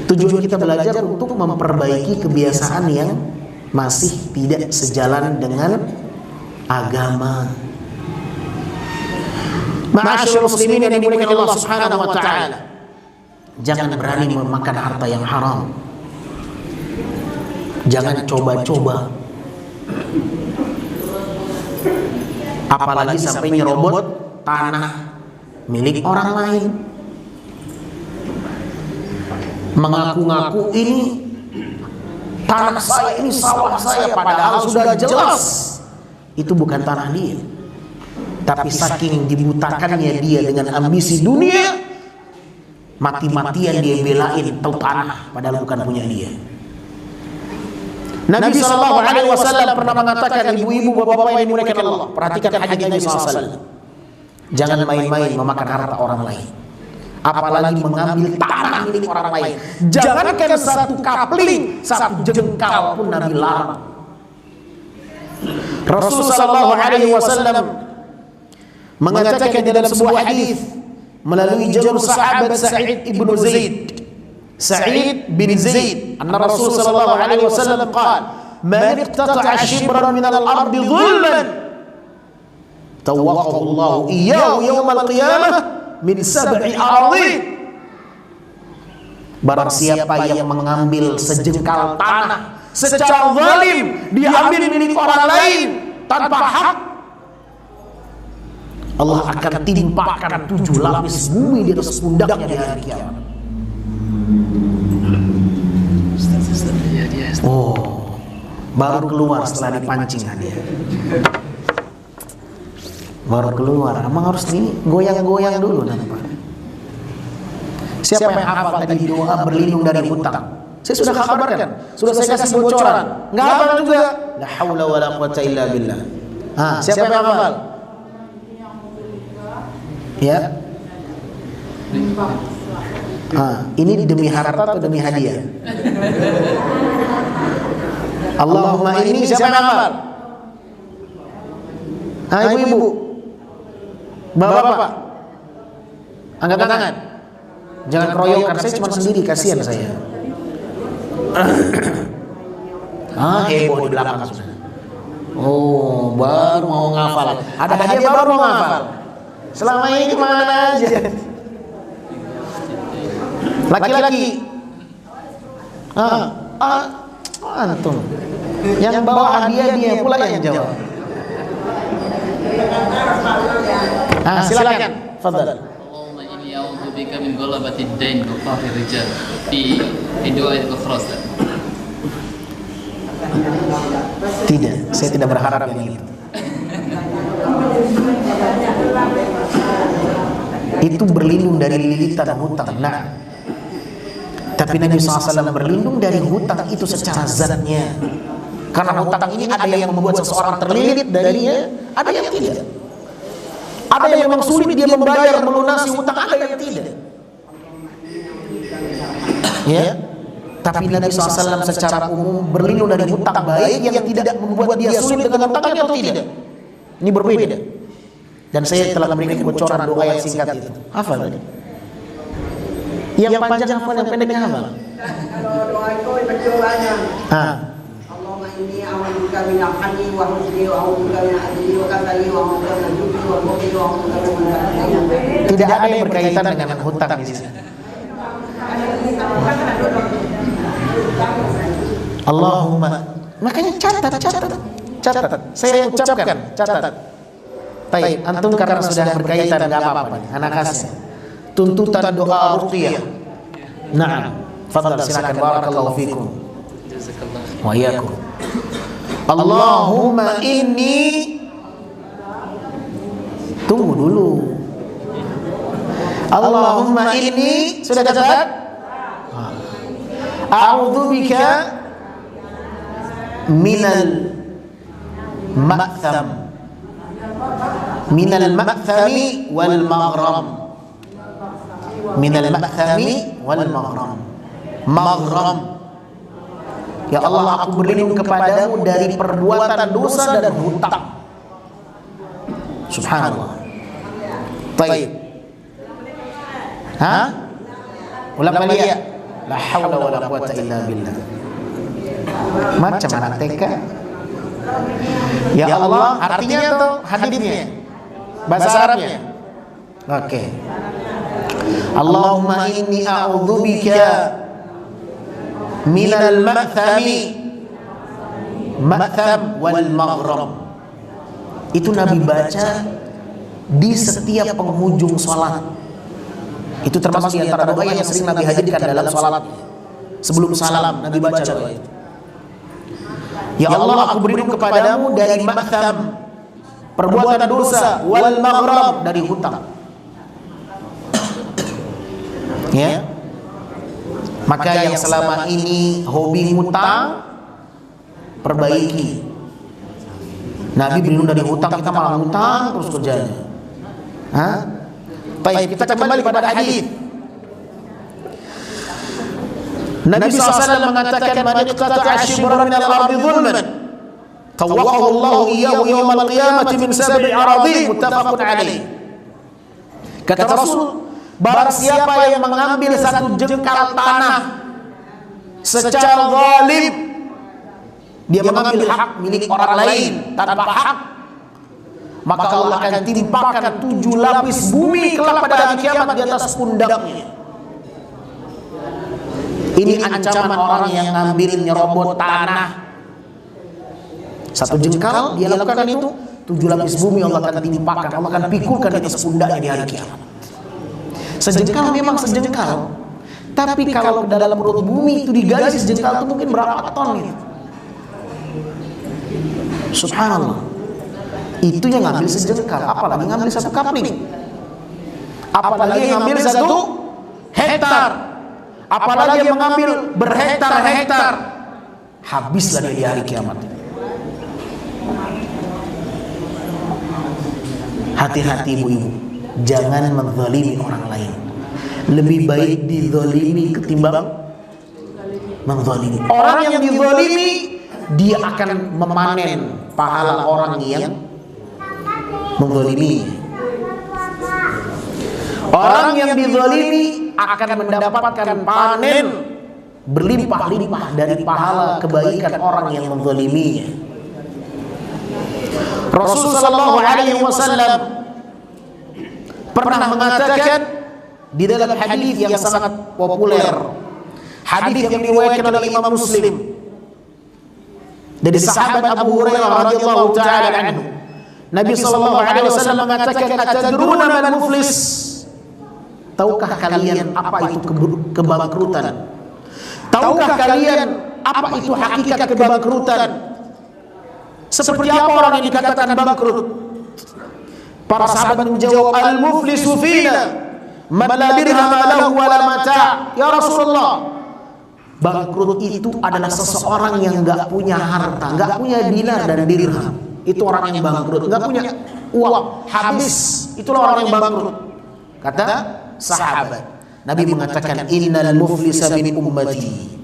Tujuan kita belajar untuk memperbaiki kebiasaan yang masih tidak sejalan dengan agama. Ma'asyiral muslimin yang dimuliakan Allah Subhanahu wa taala. Jangan berani memakan harta yang haram. Jangan coba-coba. Apalagi sampai nyerobot tanah milik orang lain. Mengaku-ngaku ini tanah saya, ini sawah saya, padahal sudah jelas itu bukan tanah dia. Tapi saking dibutakannya dia dengan ambisi dunia, mati-matian dia belain tahu tanah padahal bukan punya dia. Nabi SAW pernah mengatakan, ibu-ibu, bapak-bapak yang dimuliakan Allah, perhatikan hadis Nabi SAW. Jangan main-main memakan harta orang lain, apalagi mengambil tanah milik orang lain. Jangankan satu kapling, satu jengkal pun Nabi larang. Rasulullah SAW mengatakan dalam sebuah hadis melalui jalur sahabat Sa'id ibnu Zaid, Sa'id bin Zaid, anna Rasul sallallahu alaihi wasallam qala, man iqtata'a shibran min al-ardi dhulman tawaqahu Allah iyyahu yawm al-qiyamah min sab'i aradin. Barang siapa yang mengambil sejengkal tanah secara zalim, diambil milik orang lain tanpa hak, Allah akan timpakan 7 lapis bumi di atas pundaknya di hari kiamat. Oh, baru keluar setelah dipancing dia. Baru keluar, emang harus goyang-goyang dulu nampak. Siapa yang hafal tadi doa berlindung dari hutang? Saya sudah kabarkan, sudah saya kasih bocoran. Enggak hafal juga. La haula wala quwata illa billah. Siapa yang hafal? Ya. Ini demi harta atau demi hadiah? Allahumma ini, siapa yang hafal? Ibu-ibu, bapak-bapak, angkat tangan. Jangan keroyokan, saya cuma sendiri, kasihan saya. Heboh di belakang sudah. Oh, baru mau ngafal. Ada hadiah baru mau ngafal. Selama ini kemana aja? Laki-laki. Antum. Yang bawa hadiah dia pula yang jawab. Silakan. Fadhal. Allahumma inni a'udzu bika min ghalabatid dain wa qahrir rijal fi du'a al-khurasa. Tidak, saya tidak berharap yang itu. Itu berlindung dari lilitan hutang. Nah, tapi Nabi SAW berlindung dari hutang itu secara zatnya. Karena hutang ini ada yang membuat seseorang terlilit darinya, ada yang tidak. Ada yang memang sulit dia membayar melunasi hutang, ada yang tidak. Ya, Tapi Nabi SAW secara umum berlindung dari hutang, baik yang tidak membuat dia sulit dengan hutangnya atau tidak. Ini berbeda. Dan saya telah memberikan bocoran doa yang singkat itu. Hafal tadi. Yang panjang hafal, yang pendeknya hafal. Kalau doa itu berdoanya. Allahumma inni a'udzubika min al-hammi wa husni wa a'udzubika min al-ajli wa kasali wa a'udzubika min al-jubni wa al-bukhli wa a'udzubika min al-ghafli. Tidak ada yang berkaitan dengan hutang di sini. Allahumma, makanya catat. Saya ucapkan, catat. Baik, antum karena sudah berkaitan enggak apa-apa. Anak kasih tuntutan doa ruqyah. Nah, fadhal silakan, barakallahu fikum. Jazakallah. Wa iyyakum. Allahumma inni, tunggu dulu. Allahumma inni, sudah catat? A'udzubika minal ma'tham, minal ma'thami wal maghram, minal ma'thami wal maghram. Maghram, ya Allah, aku berlindung kepadamu dari perbuatan dosa dan hutang. Subhanallah. Baik. Ulang kali ya. La haula wala quwata illa billah. Macam anak TK. Ya Allah, artinya atau hadisnya? Bahasa Arabnya. Oke. Allahumma inni a'udzubika minal ma'thami, ma'tham wal maghram. Itu Nabi baca di setiap penghujung salat. Itu termasuk di antara doa yang sering Nabi hadirkan dalam salat. Sebelum salam Nabi baca doa itu. Ya Allah, aku berlindung kepadamu dari ma'tham, perbuatan dosa, wal maghram, dari hutang. Ya. Maka yang selama ini hobi hutang, perbaiki. Nabi berlindung dari hutang, kita malah hutang terus kerjanya. Baik, kita kembali pada hadis. Nabi SAW mengatakan, man iqtata'a shibran min al-ardi dhulman tawaqahu Allah iyyahu yawmal qiyamati min sab'i aradin, muttafaqun alaih. Kata Rasul, barang siapa yang mengambil satu jengkal tanah secara zalim, dia mengambil hak milik orang lain tanpa hak, maka Allah akan timpakan 7 lapis bumi kelak pada hari kiamat di atas pundaknya. Ini ancaman orang yang ngambil nyerobot tanah. Satu jengkal dia lakukan itu, 7 lapis bumi Allah akan timpakan, Allah akan pikulkan di atas pundaknya di hari kiamat. Sejengkal memang sejengkal, tapi kalau ke dalam perut bumi itu digali sejengkal itu mungkin berapa ton gitu. Subhanallah. Itu yang ngambil sejengkal, apalagi ngambil satu kapling, apalagi yang ngambil 1 hektar, apalagi yang mengambil berhektar-hektar. Habislah dia di hari kiamat. Hati-hati ibu-ibu, jangan menzalimi orang lain. Lebih baik dizalimi ketimbang menzalimi. Orang yang dizalimi, dia akan memanen pahala orang yang menzalimi. Orang yang dizalimi akan mendapatkan panen berlimpah-limpah dari pahala kebaikan orang yang menzaliminya. Rasulullah sallallahu alaihi wasallam pernah mengatakan di dalam hadis yang sangat populer, hadis yang diriwayatkan oleh Imam Muslim dari sahabat Abu Hurairah radhiyallahu taala anhu, Nabi sallallahu alaihi wasallam mengatakan, atadruna man muflis? Tahukah kalian apa itu kebangkrutan? Tahukah kalian apa itu hakikat kebangkrutan? Seperti apa orang yang dikatakan bangkrut? Para sahabat menjawab, al-muflisu fina man la dirham lahu wa la mata'. Ya Rasulullah, bangkrut itu adalah seseorang yang enggak punya harta, enggak punya dinar dan dirham. Itu orang yang bangkrut, enggak punya uang, habis. Itulah orang yang bangkrut. Kata sahabat, Nabi mengatakan, innal muflisa min ummati,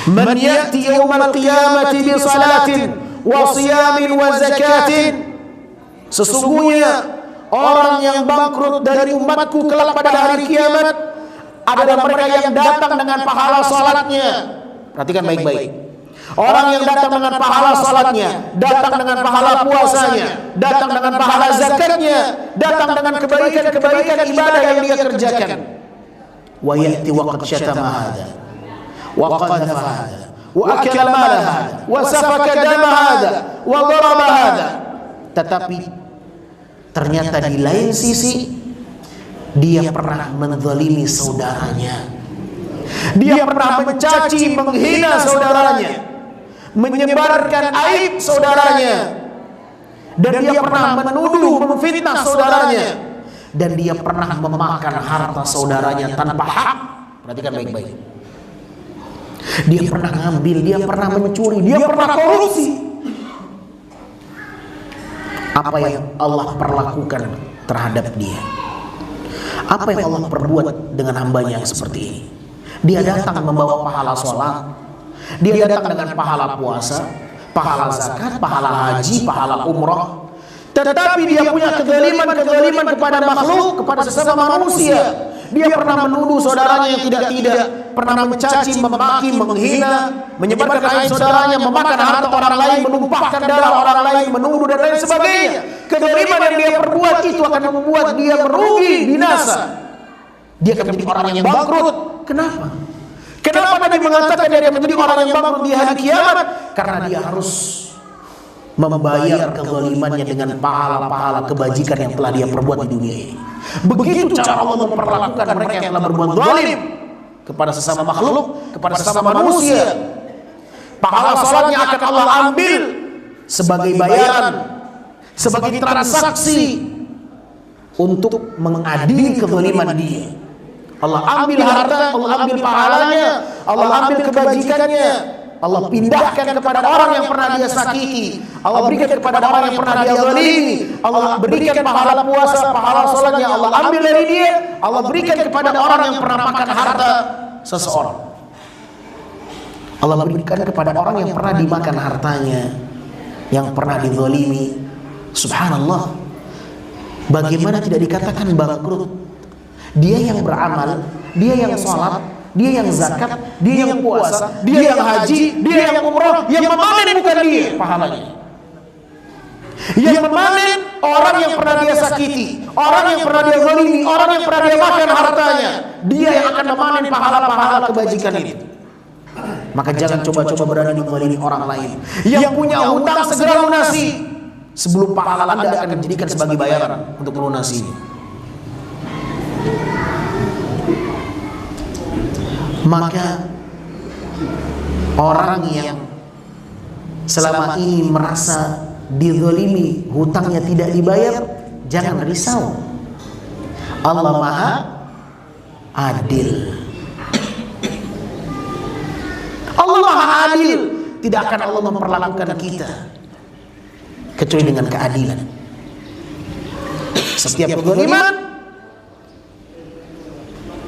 Man ya'ti yawmal qiyamati bi salatin wa siyamin wa zakatin. Sesungguhnya orang yang bangkrut dari umatku kelak pada hari kiamat adalah mereka yang datang dengan pahala salatnya. Perhatikan baik-baik. Orang yang datang dengan pahala salatnya, datang dengan pahala puasanya, datang dengan pahala zakatnya, datang dengan kebaikan-kebaikan ibadah yang dia kerjakan. Wa ya'ti wa qad syatama hadha wa qadhafa hadha wa akala mala hadha wa safaka dama hadha wa daraba hadha. Tetapi ternyata di lain sisi dia pernah menzalimi saudaranya. Dia pernah mencaci, menghina saudaranya, menyebarkan aib saudaranya, dan dia pernah menuduh, memfitnah saudaranya, dan dia pernah memakan harta saudaranya tanpa hak. Perhatikan baik-baik. Dia pernah ngambil, dia pernah mencuri, dia pernah korupsi. Apa yang Allah perlakukan terhadap dia? Apa yang Allah perbuat dengan hambanya yang seperti ini? Dia datang membawa pahala sholat, dia datang dengan pahala puasa, pahala zakat, pahala haji, pahala umroh. Tetapi dia punya kezaliman kepada makhluk, kepada sesama manusia. Dia pernah menuduh saudaranya yang tidak-tidak, pernah mencaci, memaki, menghina, menyebarkan aib saudaranya, memakan harta orang lain, menumpahkan darah orang lain, menuduh dan lain sebagainya. Kezaliman yang dia perbuat itu akan membuat dia merugi, binasa. Dia akan menjadi orang yang bangkrut. Kenapa? Kenapa Nabi mengatakan dia akan menjadi orang yang bangkrut di hari kiamat? Karena dia harus membayar kezalimannya dengan pahala-pahala kebajikan yang telah dia perbuat di dunia ini. Begitu cara Allah memperlakukan mereka yang telah berbuat zalim kepada sesama makhluk, kepada sesama manusia. Pahala salatnya akan Allah ambil sebagai bayaran, sebagai transaksi untuk mengadili kezaliman dia. Allah ambil harta, Allah ambil pahalanya, Allah ambil kebajikannya, Allah pindahkan kepada orang yang pernah dia sakiti, Allah berikan kepada orang yang pernah dia zalimi, Allah berikan pahala puasa, pahala salatnya Allah ambil dari dia, Allah berikan kepada orang yang pernah makan harta seseorang. Allah berikan kepada orang yang pernah dimakan hartanya, yang pernah dizalimi. Subhanallah. Bagaimana tidak dikatakan bangkrut? Dia yang beramal, dia yang sholat, dia yang zakat, dia yang puasa, dia yang haji, dia yang umrah. Yang memanen bukan dia pahalanya. Yang memanen orang yang pernah dia sakiti, orang yang pernah dia zalimi, orang yang pernah dia makan hartanya. Dia yang akan memanen pahala-pahala kebajikan itu. Maka jangan coba-coba berani menzalimi orang lain. Yang punya hutang segera lunasi sebelum pahala Anda akan dijadikan sebagai bayaran untuk melunasinya. Maka orang yang selama ini merasa dizalimi, hutangnya tidak dibayar, jangan risau. Allah Maha Adil. Allah Maha Adil. Tidak akan Allah memperlakukan kita kecuali dengan keadilan. Setiap kezaliman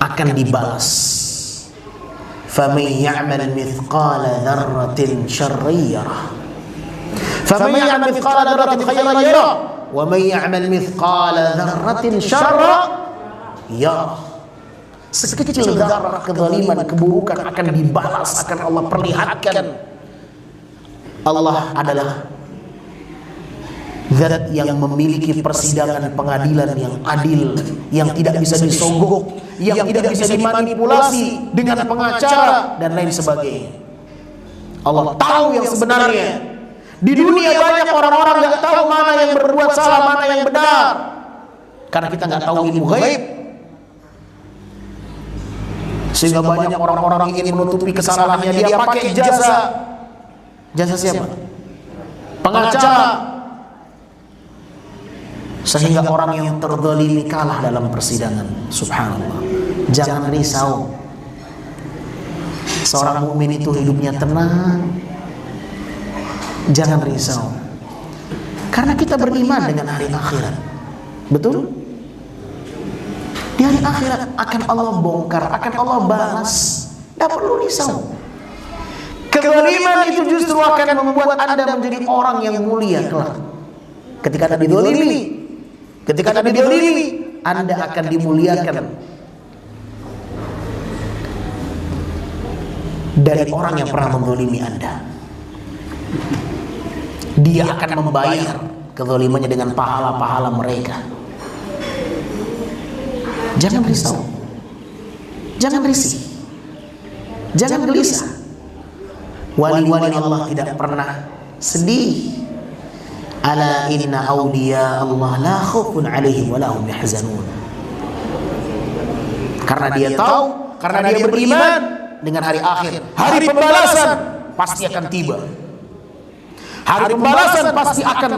akan dibalas. فَمَنْ يَعْمَلْ مِثْقَالَ ذَرَّةٍ شَرًّا يَرَهُ فَمَنْ يَعْمَلْ مِثْقَالَ ذَرَّةٍ خَيْرًا يَرَهُ وَمَنْ يَعْمَلْ مِثْقَالَ ذَرَّةٍ شَرًّا يَرَهُ. Sekecil zarah kezaliman, keburukan akan dibalas, akan Allah perlihatkan. Allah adalah Zat yang memiliki persidangan pengadilan yang adil, yang tidak bisa disogok, yang tidak bisa dimanipulasi dengan pengacara dan lain sebagainya. Allah tahu yang sebenarnya. Di dunia banyak orang-orang nggak tahu mana yang berbuat salah, mana yang benar, karena kita nggak tahu ilmu gaib. Sehingga banyak orang-orang ingin menutupi kesalahannya, dia pakai jasa siapa? Pengacara. Sehingga orang yang terzalimi kalah dalam persidangan. Subhanallah. Jangan risau. Seorang mukmin itu hidupnya tenang. Jangan risau. Karena kita beriman dengan hari akhirat. Betul? Di hari akhirat akan Allah bongkar, akan Allah balas. Tidak perlu risau. Kezaliman itu justru akan membuat Anda menjadi orang yang mulia kelak. Ketika Anda didolimi, Anda akan dimuliakan dari orang yang pernah mendolimi Anda. Dia akan membayar kezalimannya dengan pahala-pahala mereka. Jangan risau, jangan risih, jangan gelisah. Wali-wali Allah tidak pernah sedih. Ala inna awliya Allah la khaufun alaihim wa la hum yahzanun. Karena dia tahu, karena dia beriman dengan hari akhir, hari pembalasan pasti akan tiba. Hari pembalasan pasti akan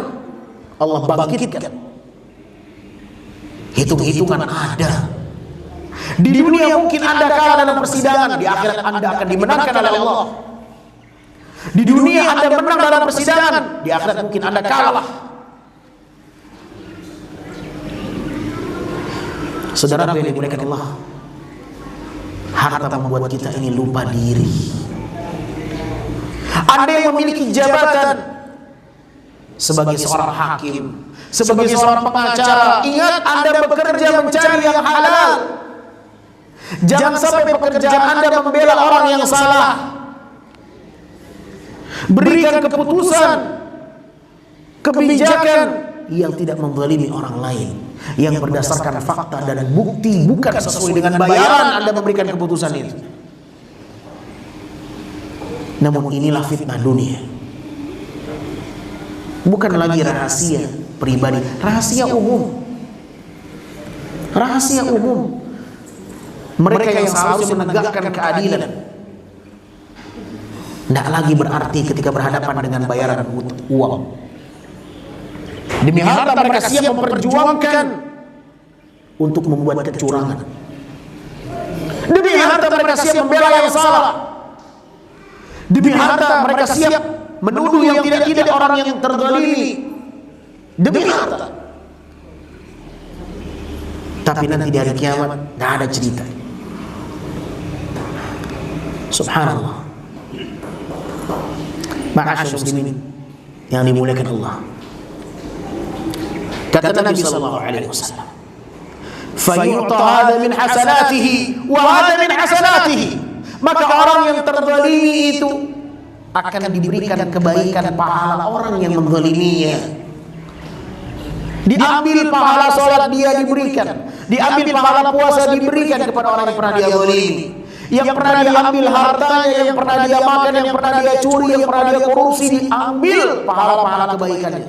Allah bangkitkan. Hitung-hitungan ada. Di dunia mungkin Anda kalah dalam persidangan, di akhirat Anda akan dimenangkan oleh Allah. Di dunia Anda menang dalam persidangan, di akhirat mungkin Anda kalah. Saudara yang dimuliakan Allah, harta membuat kita ini lupa diri. Anda yang memiliki jabatan sebagai seorang hakim, sebagai seorang pengacara, ingat Anda bekerja mencari yang halal. Jangan sampai pekerjaan Anda membela orang yang salah. Berikan keputusan, kebijakan yang tidak menzalimi orang lain, yang berdasarkan fakta dan bukti, bukan sesuai dengan bayaran Anda memberikan keputusan itu. Namun inilah fitnah dunia. Bukan lagi rahasia pribadi, rahasia umum. Rahasia umum. Mereka yang seharusnya menegakkan keadilan tidak lagi berarti ketika berhadapan dengan bayaran uang. Demi harta mereka siap memperjuangkan untuk membuat kecurangan. Demi harta mereka siap membela yang salah. Demi harta mereka siap menuduh yang tidak orang yang terzalimi. Demi harta. Tapi nanti di hari kiamat tidak ada cerita. Subhanallah. Ma'asyar muslimin yang dimuliakan Allah. Kata Nabi sallallahu alaihi wasallam, "Fayu'ta hadha min hasanatihi wa hadha min hasanatihi." Maka orang yang terzalimi itu akan diberikan kebaikan pahala orang yang menzaliminya. Diambil pahala salat dia diberikan, diambil pahala puasa diberikan kepada orang yang pernah dia zalimi. Yang pernah dia ambil hartanya, yang pernah dia makan, yang pernah dia curi, yang pernah dia korupsi, diambil pahala-pahala kebaikannya.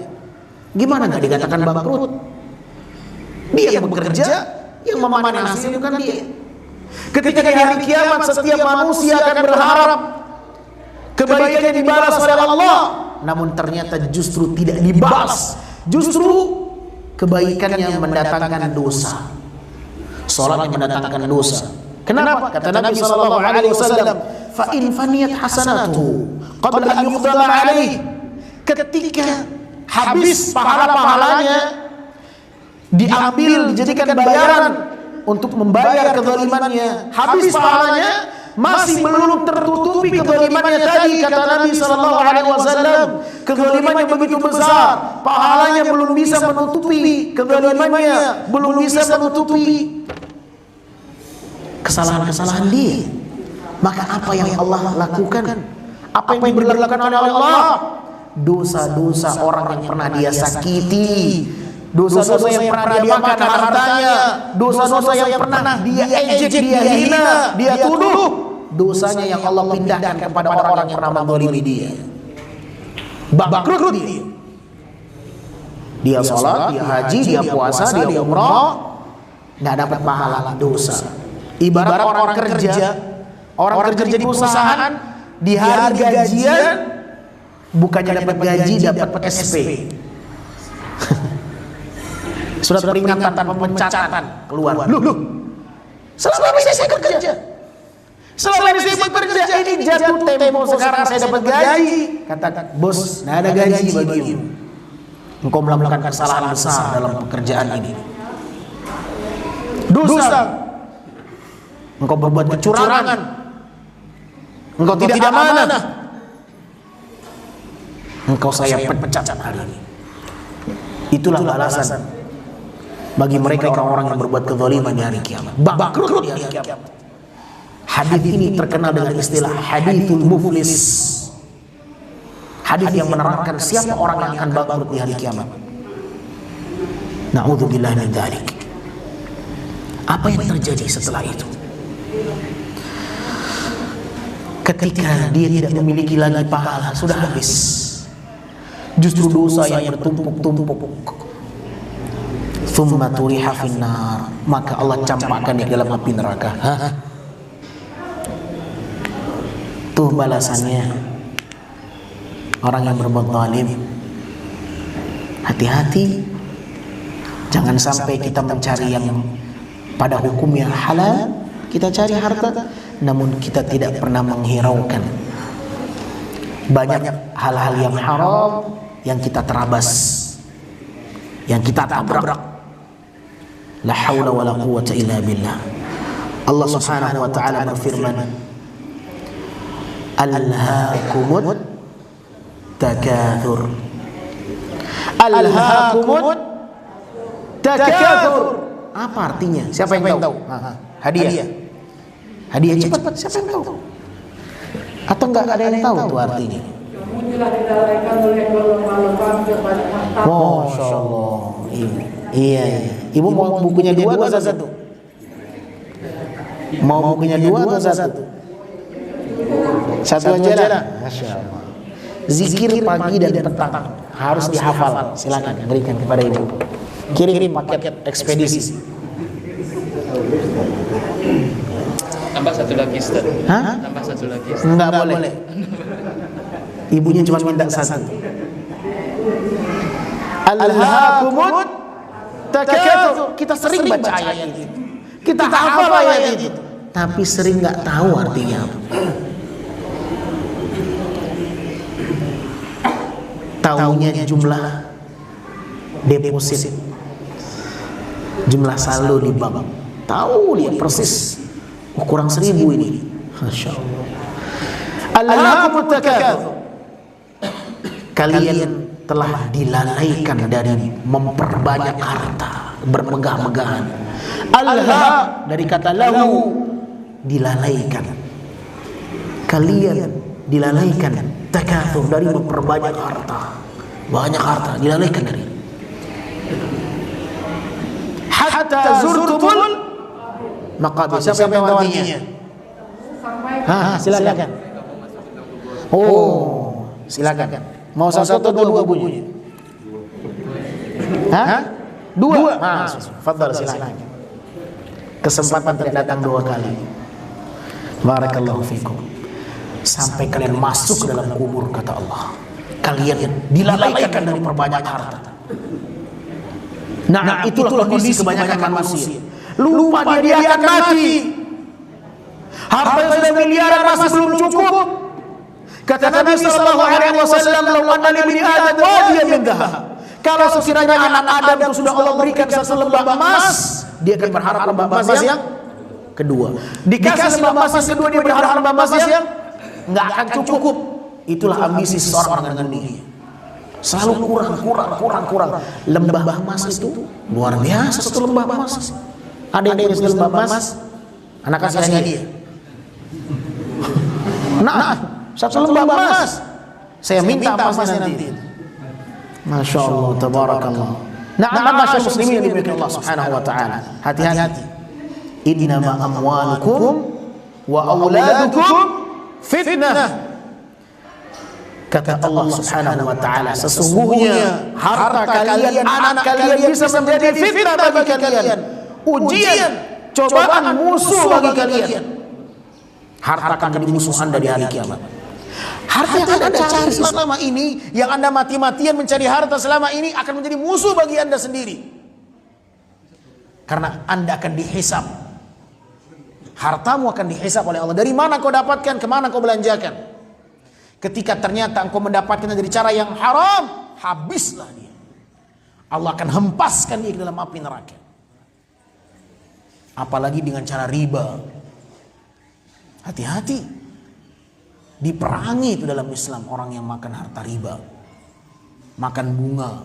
Gimana nggak dikatakan bangkrut? Dia yang bekerja, yang memanen hasil bukan dia. Ketika di hari kiamat setiap manusia akan berharap kebaikannya dibalas oleh Allah, namun ternyata justru tidak dibalas. Justru kebaikannya mendatangkan dosa. Salatnya mendatangkan dosa. Kenapa? Kata Nabi sallallahu alaihi wasallam, "Fa in faniyat hasanatuhu qabla an yuqdama alaihi." Ketika habis pahala-pahalanya, diambil dijadikan bayaran untuk membayar kezalimannya, habis pahalanya, masih belum tertutupi kezalimannya tadi, kata Nabi sallallahu alaihi wasallam. Kezalimannya begitu besar, pahalanya belum bisa menutupi kezalimannya, belum bisa menutupi kesalahan-kesalahan dia. Maka apa yang Allah lakukan? Apa yang diberlakukan oleh Allah? Dosa-dosa orang yang pernah dia sakiti, dosa-dosa yang pernah dia makan hartanya, dosa-dosa yang pernah dia ejek, dia hina, dia tuduh, dosanya yang Allah pindahkan kepada orang yang pernah menzalimi dia. Bangkrut dia. Dia sholat, dia haji, dia puasa, dia umrah, nggak dapat pahala, dosa. Ibarat orang kerja di perusahaan, di hari gajian bukannya dapat gaji, dapat SP. Surat peringatan pemecatan keluar. Loh, selama ini saya bekerja, selama ini saya bekerja, ini jatuh tempo sekarang saya dapat gaji. Kata bos, nggak ada gaji bagimu. Engkau melakukan kesalahan besar dalam pekerjaan ini. Dosa. Engkau berbuat kecurangan, engkau tidak amanah, engkau saya pecat hari ini. Itulah balasan bagi mereka orang-orang yang berbuat kezaliman di hari kiamat. Bangkrut di hari kiamat. Hadis ini terkenal dengan istilah hadithul muflis. Hadis yang menerangkan siapa orang yang akan bangkrut di hari kiamat. Na'udzubillah min dzalik. Apa yang terjadi setelah itu? Ketika dia tidak memiliki lagi pahala, sudah habis. Justru dosa yang bertumpuk-tumpuk. Tsumma turiha finnar, maka Allah campakkan dia dalam api neraka. Tuh balasannya orang yang berbuat zalim. Hati-hati, jangan sampai kita mencari yang pada hukumnya halal, kita cari harta, namun kita tidak pernah menghiraukan banyak hal-hal yang haram yang kita terabas, yang kita tabrak. La haula wa la quwwata illa billah. Allah Subhanahu wa ta'ala berfirman, Alhaakumut takatsur. Alhaakumut takatsur. Apa artinya? Siapa yang tahu? Hadiah. Hadiah cepat. Siapa yang tahu? Atau enggak ada yang tahu tuh artinya? Masya Allah. Iya. Ibu mau bukunya 2 atau 1? Mau bukunya 2 atau 1? 1 aja lah. Masya Allah. Zikir pagi dan petang harus dihafal. Silakan berikan kepada ibu. Kirim paket ekspedisi. Tambah 1 lagi, Ustaz. Hah? Tambah 1 lagi, Ustaz. Enggak boleh. Ibunya cuma minta 1. Alhaakumut takatsur. Kita sering baca ayat itu, kita hafal ayat itu, tapi sering nggak tahu artinya apa. Taunya jumlah deposit, jumlah saldo di bank, tahu dia persis. Kurang 1000 ini. Masya Allah. Alhaakumut takatsur. Kalian telah dilalaikan dari memperbanyak harta, bermegah-megahan. Alha dari kata lahu, dilalaikan. Kalian dilalaikan, takatsur, dari memperbanyak harta. Banyak harta dilalaikan dari. Hatta zurtumul maqabir. Siapa yang tahu artinya? Silakan. Oh, silakan. Mau 1 atau 2 bukunya? 2. Fadhal, silakan. Kesempatan tidak datang 2 kali. Barakallahu fikum. Sampai kalian masuk ke dalam kubur, kata Allah, kalian dilalaikan dari perbanyak harta. Nah, itulah kondisi kebanyakan manusia. Lupa dia akan mati. Harta yang sudah miliaran masih belum cukup. Kata Nabi sallallahu alaihi wasallam, "Lau anna li ibni Adam wadiyan min dhahab." Kalau sekiranya anak Adam itu sudah Allah berikan 1 lembah emas, dia akan berharap lembah emas yang kedua. Dikasih lembah emas yang kedua, dia berharap lembah emas yang enggak akan cukup. Itulah ambisi seseorang dengan dunia. Selalu kurang. Lembah emas itu luar biasa, 1 lembah emas. Ada yang punya 1 lembah emas, anak kasih hadiah. Nah, 1 lembah emas, saya minta emasnya nanti. Masya Allah, tabarakallah. Na'am, masyarakat muslimin yang dimuliakan Allah Subhanahu wa ta'ala. Hati-hati. Innama amwalukum wa auladukum fitnah. Kata Allah Subhanahu wa ta'ala, sesungguhnya harta kalian, anak kalian bisa menjadi fitnah bagi kalian, ujian, cobaan, musuh bagi kalian. Harta akan menjadi musuh Anda di hari kiamat. Harta yang Anda cari selama ini, yang Anda mati-matian mencari harta selama ini, akan menjadi musuh bagi Anda sendiri. Karena Anda akan dihisab. Hartamu akan dihisab oleh Allah. Dari mana kau dapatkan, kemana kau belanjakan. Ketika ternyata engkau mendapatkan dari cara yang haram, habislah dia. Allah akan hempaskan dia ke dalam api neraka. Apalagi dengan cara riba. Hati-hati. Diperangi itu dalam Islam orang yang makan harta riba. makan bunga,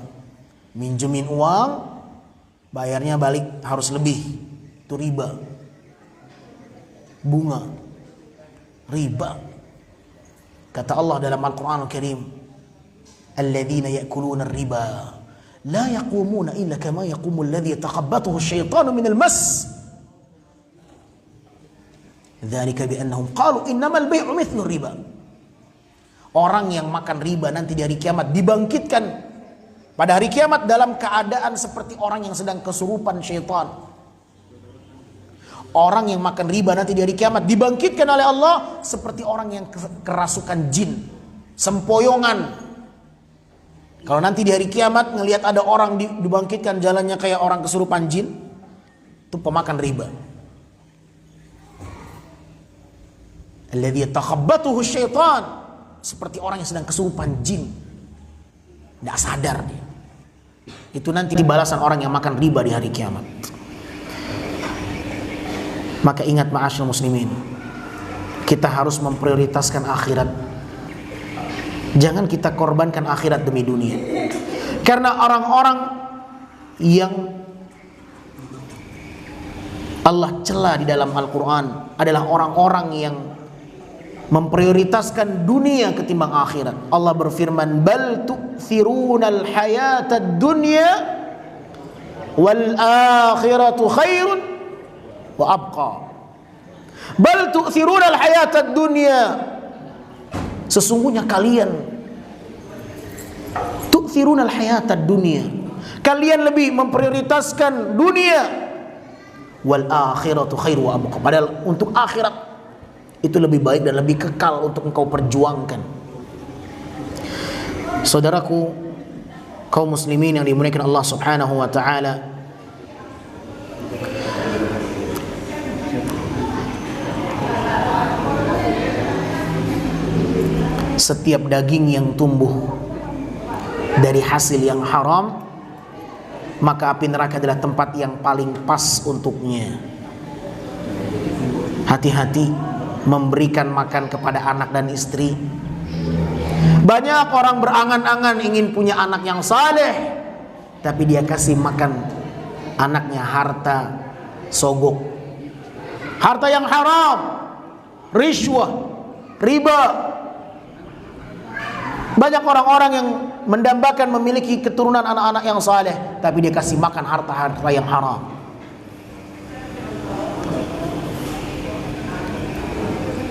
minjemin uang, bayarnya balik harus lebih, itu riba. Bunga, riba. Kata Allah dalam Al-Quran Al-Karim, alladzina ya'kuluna riba la yaqumuna illa kama yaqumu alladhi yataqabbathu asyaitanu minal mas. Dzalika biannahum qalu innamal bai'u mithlu riba. Orang yang makan riba nanti di hari kiamat dibangkitkan pada hari kiamat dalam keadaan seperti orang yang sedang kesurupan syaitan. Orang yang makan riba nanti di hari kiamat dibangkitkan oleh Allah seperti orang yang kerasukan jin, sempoyongan. Kalau nanti di hari kiamat ngelihat ada orang dibangkitkan jalannya kayak orang kesurupan jin, itu pemakan riba. Alladzi yatakhabbathu syaitan, seperti orang yang sedang kesurupan jin, tidak sadar dia. Itu nanti dibalasan orang yang makan riba di hari kiamat. Maka ingat ma'asyil muslimin, kita harus memprioritaskan akhirat. Jangan kita korbankan akhirat demi dunia. Karena orang-orang yang Allah cela di dalam Al-Quran adalah orang-orang yang memprioritaskan dunia ketimbang akhirat. Allah berfirman, bal tu'thirunal hayatad dunya wal akhiratu khairun wa abqa. Bal tu'thirunal hayatad dunya, sesungguhnya kalian tu'thirunal hayatad dunya, kalian lebih memprioritaskan dunia, wal akhiratu khairu wa abqa, padahal untuk akhirat itu lebih baik dan lebih kekal untuk engkau perjuangkan. Saudaraku, kaum muslimin yang dimuliakan Allah Subhanahu wa taala, setiap daging yang tumbuh dari hasil yang haram, maka api neraka adalah tempat yang paling pas untuknya. Hati-hati memberikan makan kepada anak dan istri. Banyak orang berangan-angan ingin punya anak yang saleh, tapi dia kasih makan anaknya harta sogok, harta yang haram, rishwah, riba. Banyak orang-orang yang mendambakan memiliki keturunan anak-anak yang saleh, tapi dia kasih makan harta-harta yang haram.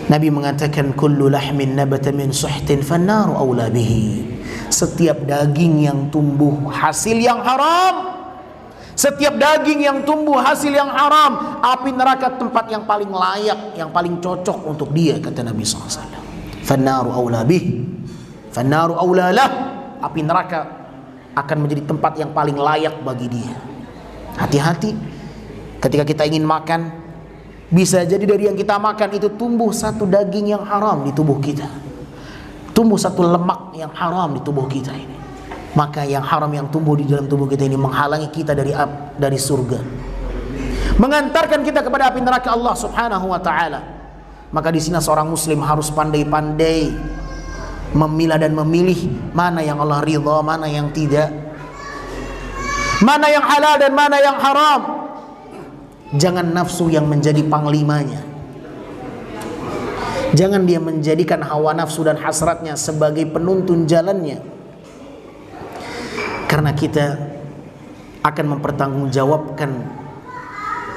Nabi mengatakan, kullu lahmin nabata min suhtin fannaru aula bihi. Setiap daging yang tumbuh hasil yang haram, setiap daging yang tumbuh hasil yang haram, api neraka tempat yang paling layak, yang paling cocok untuk dia, kata Nabi SAW. Fannaru aula bihi, fannaru aula lah. Api neraka akan menjadi tempat yang paling layak bagi dia. Hati-hati ketika kita ingin makan, bisa jadi dari yang kita makan itu tumbuh satu daging yang haram di tubuh kita, tumbuh satu lemak yang haram di tubuh kita ini. Maka yang haram yang tumbuh di dalam tubuh kita ini menghalangi kita dari surga, mengantarkan kita kepada api neraka Allah Subhanahu wa taala. Maka di sini seorang muslim harus pandai-pandai memilah dan memilih mana yang Allah ridha, mana yang tidak, mana yang halal dan mana yang haram. Jangan nafsu yang menjadi panglimanya. Jangan dia menjadikan hawa nafsu dan hasratnya sebagai penuntun jalannya. Karena kita akan mempertanggungjawabkan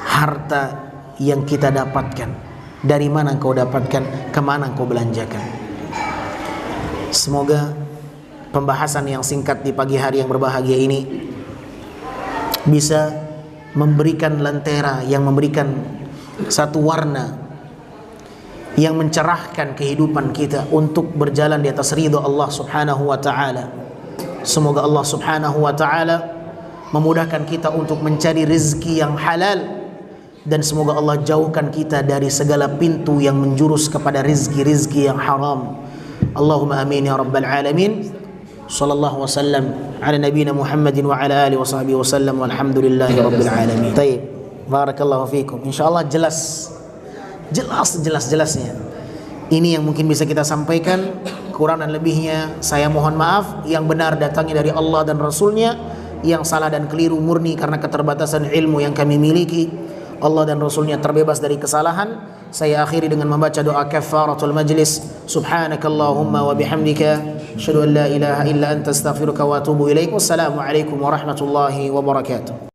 harta yang kita dapatkan. Dari mana engkau dapatkan, kemana engkau belanjakan. Semoga pembahasan yang singkat di pagi hari yang berbahagia ini bisa memberikan lentera, yang memberikan satu warna yang mencerahkan kehidupan kita untuk berjalan di atas ridha Allah Subhanahu wa taala. Semoga Allah Subhanahu wa taala memudahkan kita untuk mencari rezeki yang halal, dan semoga Allah jauhkan kita dari segala pintu yang menjurus kepada rezeki-rezeki yang haram. Allahumma amin ya rabbal alamin. Sallallahu wasallam ala nabiyina Muhammadin wa ala alihi wa sahbihi wasallam walhamdulillahi rabbil alamin. Baik, barakallahu fikum. Insyaallah jelas-jelasnya Ini yang mungkin bisa kita sampaikan. Kurang dan lebihnya saya mohon maaf. Yang benar datangnya dari Allah dan Rasulnya, yang salah dan keliru murni karena keterbatasan ilmu yang kami miliki. Allah dan Rasulnya terbebas dari kesalahan. Saya akhiri dengan membaca doa kafaratul majlis. Subhanakallahumma wa bihamdika asyhadu an la ilaha illa anta astaghfiruka wa atubu ilaik. Wassalamu alaikum warahmatullahi wabarakatuh.